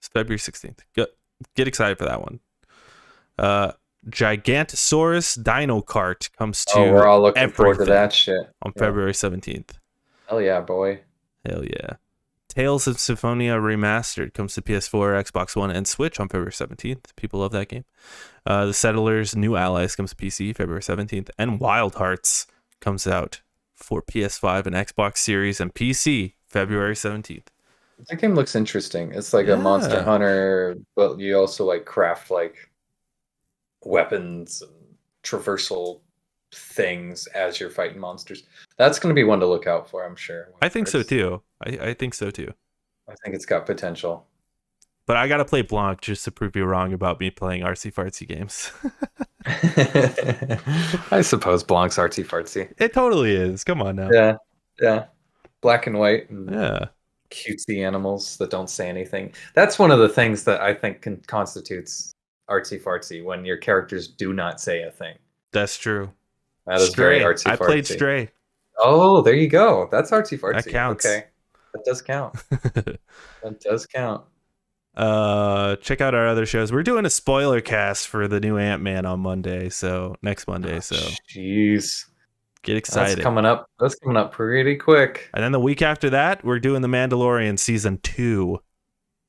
It's February 16th. Get excited for that one. Gigantosaurus Dino Kart comes to we're all looking forward to that shit. On February 17th. Hell yeah, boy. Hell yeah. Tales of Symphonia Remastered comes to PS4, Xbox One, and Switch on February 17th. People love that game. The Settlers New Allies comes to PC February 17th. And Wild Hearts comes out for PS5 and Xbox Series and PC February 17th. That game looks interesting. It's like a Monster Hunter, but you also like craft like weapons and traversal things as you're fighting monsters. That's going to be one to look out for, I'm sure. I think so too. I think so too. I think it's got potential. But I got to play Blanc just to prove you wrong about me playing artsy fartsy games. I suppose Blanc's artsy fartsy. It totally is. Come on now. Yeah. Black and white. And cutesy animals that don't say anything. That's one of the things that I think constitutes artsy fartsy, when your characters do not say a thing. That's true. That is very artsy fartsy. I played Stray. Oh, there you go. That's artsy fartsy. That counts. Okay. That does count. That does count. Check out our other shows. We're doing a spoiler cast for the new Ant-Man on Monday, so next Monday. So jeez, get excited. That's coming up pretty quick. And then the week after that, we're doing The Mandalorian season 2.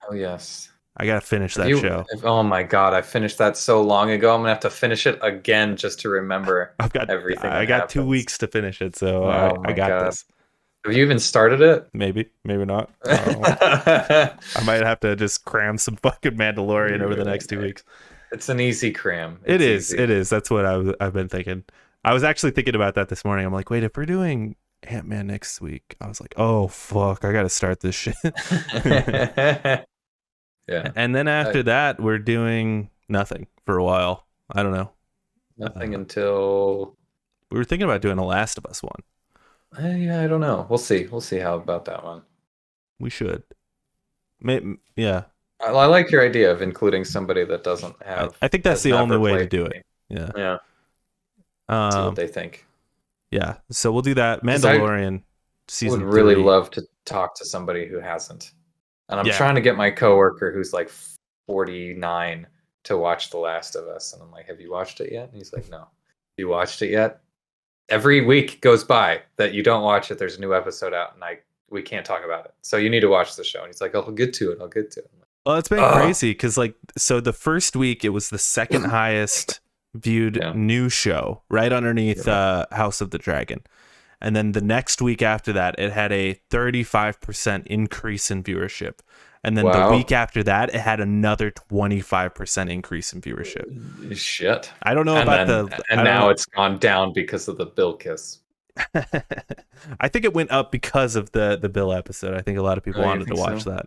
Oh yes. I gotta finish that show. Oh my god, I finished that so long ago. I'm gonna have to finish it again just to remember everything. I got 2 weeks to finish it, so I got this. Have you even started it? Maybe not. I might have to just cram some fucking Mandalorian over the next 2 weeks. It's an easy cram. It is. That's what I've been thinking. I was actually thinking about that this morning. I'm like, wait, if we're doing Ant-Man next week, I was like, oh fuck, I gotta start this shit. Yeah. And then after that, we're doing nothing for a while. I don't know. Nothing until we were thinking about doing a Last of Us one. Yeah, I don't know. We'll see. We'll see how about that one. We should. Yeah. I like your idea of including somebody that doesn't have. I think that's the only way to do it. Yeah. Yeah. See what they think. Yeah. So we'll do that. Mandalorian season 3. I would really love to talk to somebody who hasn't. And I'm trying to get my coworker who's like 49 to watch The Last of Us. And I'm like, have you watched it yet? And he's like, no. You watched it yet? Every week goes by that you don't watch it. There's a new episode out and we can't talk about it. So you need to watch the show. And he's like, I'll get to it. Well, it's been crazy because so the first week it was the second highest viewed new show right underneath House of the Dragon. And then the next week after that, it had a 35% increase in viewership. And then the week after that, it had another 25% increase in viewership. Shit. I don't know And now it's gone down because of the Bill kiss. I think it went up because of the Bill episode. I think a lot of people wanted to watch that.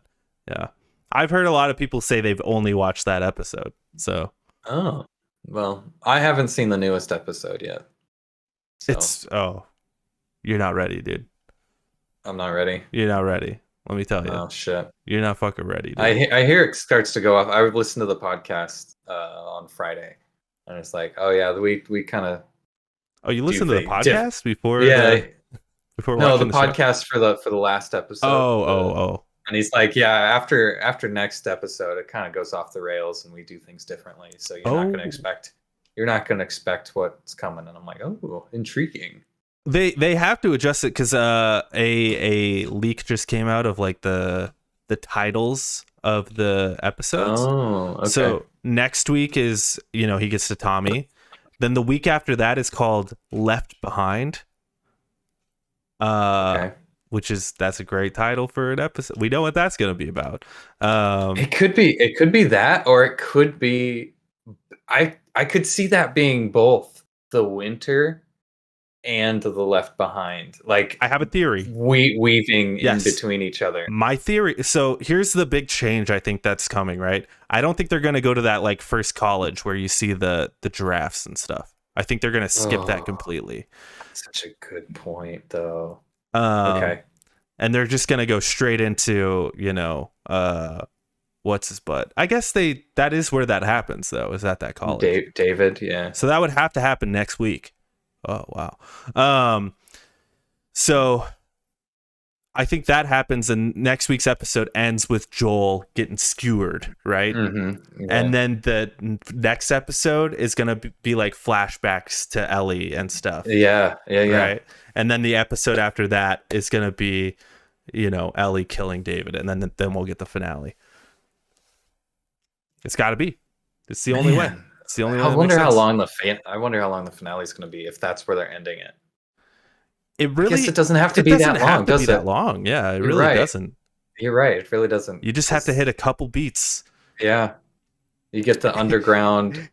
Yeah. I've heard a lot of people say they've only watched that episode. So. Oh. Well, I haven't seen the newest episode yet. So. You're not ready, dude. I'm not ready. You're not ready. Let me tell you. Oh shit. You're not fucking ready, dude. I hear it starts to go off. I would listen to the podcast on Friday, and it's like, oh yeah, we kind of Oh, you listen to the podcast yeah. before No, the watching the show? podcast for the last episode. Oh. And he's like, yeah, after next episode, it kind of goes off the rails, and we do things differently. So you're not gonna expect what's coming. And I'm like, oh, intriguing. They have to adjust it because a leak just came out of like the titles of the episodes. Oh, okay. So next week is, he gets to Tommy. Then the week after that is called Left Behind. Okay. That's a great title for an episode. We know what that's going to be about. It could be that, or it could be. I could see that being both the winter and the Left Behind. Like, I have a theory. Weaving in between each other. My theory. So here's the big change I think that's coming, right? I don't think they're going to go to that like first college where you see the giraffes and stuff. I think they're going to skip that completely. Such a good point, though. Okay. And they're just going to go straight into, what's his butt? I guess that is where that happens, though, is at that college. David, yeah. So that would have to happen next week. Oh, wow. So I think that happens, and next week's episode ends with Joel getting skewered, right? Mm-hmm. Yeah. And then the next episode is going to be like flashbacks to Ellie and stuff. Yeah. Right? And then the episode after that is going to be, Ellie killing David, and then we'll get the finale. It's got to be. It's the only way. It's the only way. I wonder how long the finale is going to be if that's where they're ending it. I guess it doesn't have to be that long, does it? That long. Yeah, it really doesn't. You're right. It really doesn't. You just have to hit a couple beats. Yeah. You get the underground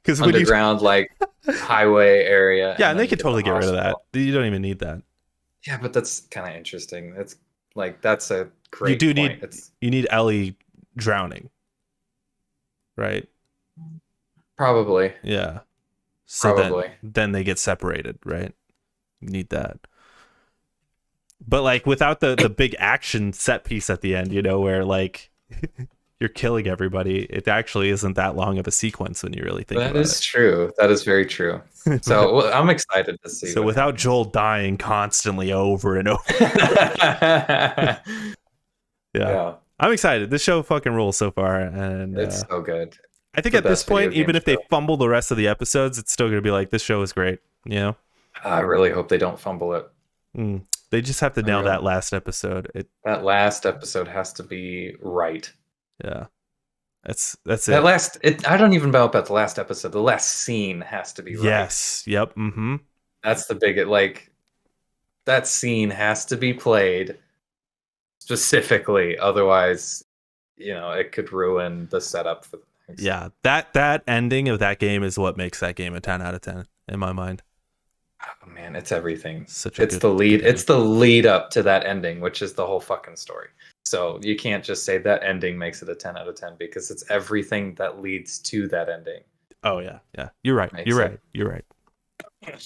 like highway area. Yeah, and they could totally get rid of that. You don't even need that. Yeah, but that's kind of interesting. It's like, that's a great point. You need Ellie drowning. Right? Probably. Yeah. So then they get separated, right? You need that. But like without the big action set piece at the end, where like you're killing everybody, it actually isn't that long of a sequence when you really think about it. That is true. That is very true. So I'm excited to see. So without Joel dying constantly over and over. Yeah. I'm excited. This show fucking rules so far, and it's so good. I think at this point, even if they fumble the rest of the episodes, it's still going to be like, this show is great. I really hope they don't fumble it. They just have to nail that last episode. That last episode has to be right. Yeah, that's it. I don't even know about the last episode. The last scene has to be right. Yes. Yep. Mm-hmm. That's the big that scene has to be played specifically. Otherwise, it could ruin the setup for the next. Yeah, that ending of that game is what makes that game a 10 out of 10 in my mind. Oh man, it's everything. It's the lead up to that ending, which is the whole fucking story. So you can't just say that ending makes it a 10 out of 10 because it's everything that leads to that ending. Oh yeah. You're right. You're right.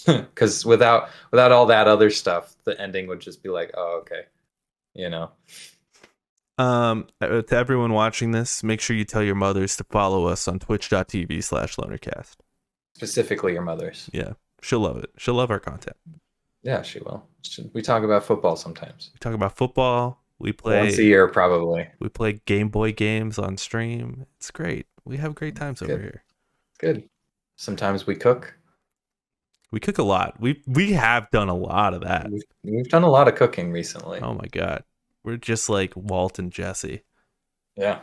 Because without all that other stuff, the ending would just be like, oh, okay. To everyone watching this, make sure you tell your mothers to follow us on twitch.tv/lonercast. Specifically your mothers. Yeah. She'll love it. She'll love our content. Yeah, she will. We talk about football sometimes. We talk about football. We play once a year, probably. We play Game Boy games on stream. It's great. We have great times over here. Good. Sometimes we cook. We cook a lot. We have done a lot of that. We've done a lot of cooking recently. Oh my god. We're just like Walt and Jesse. Yeah.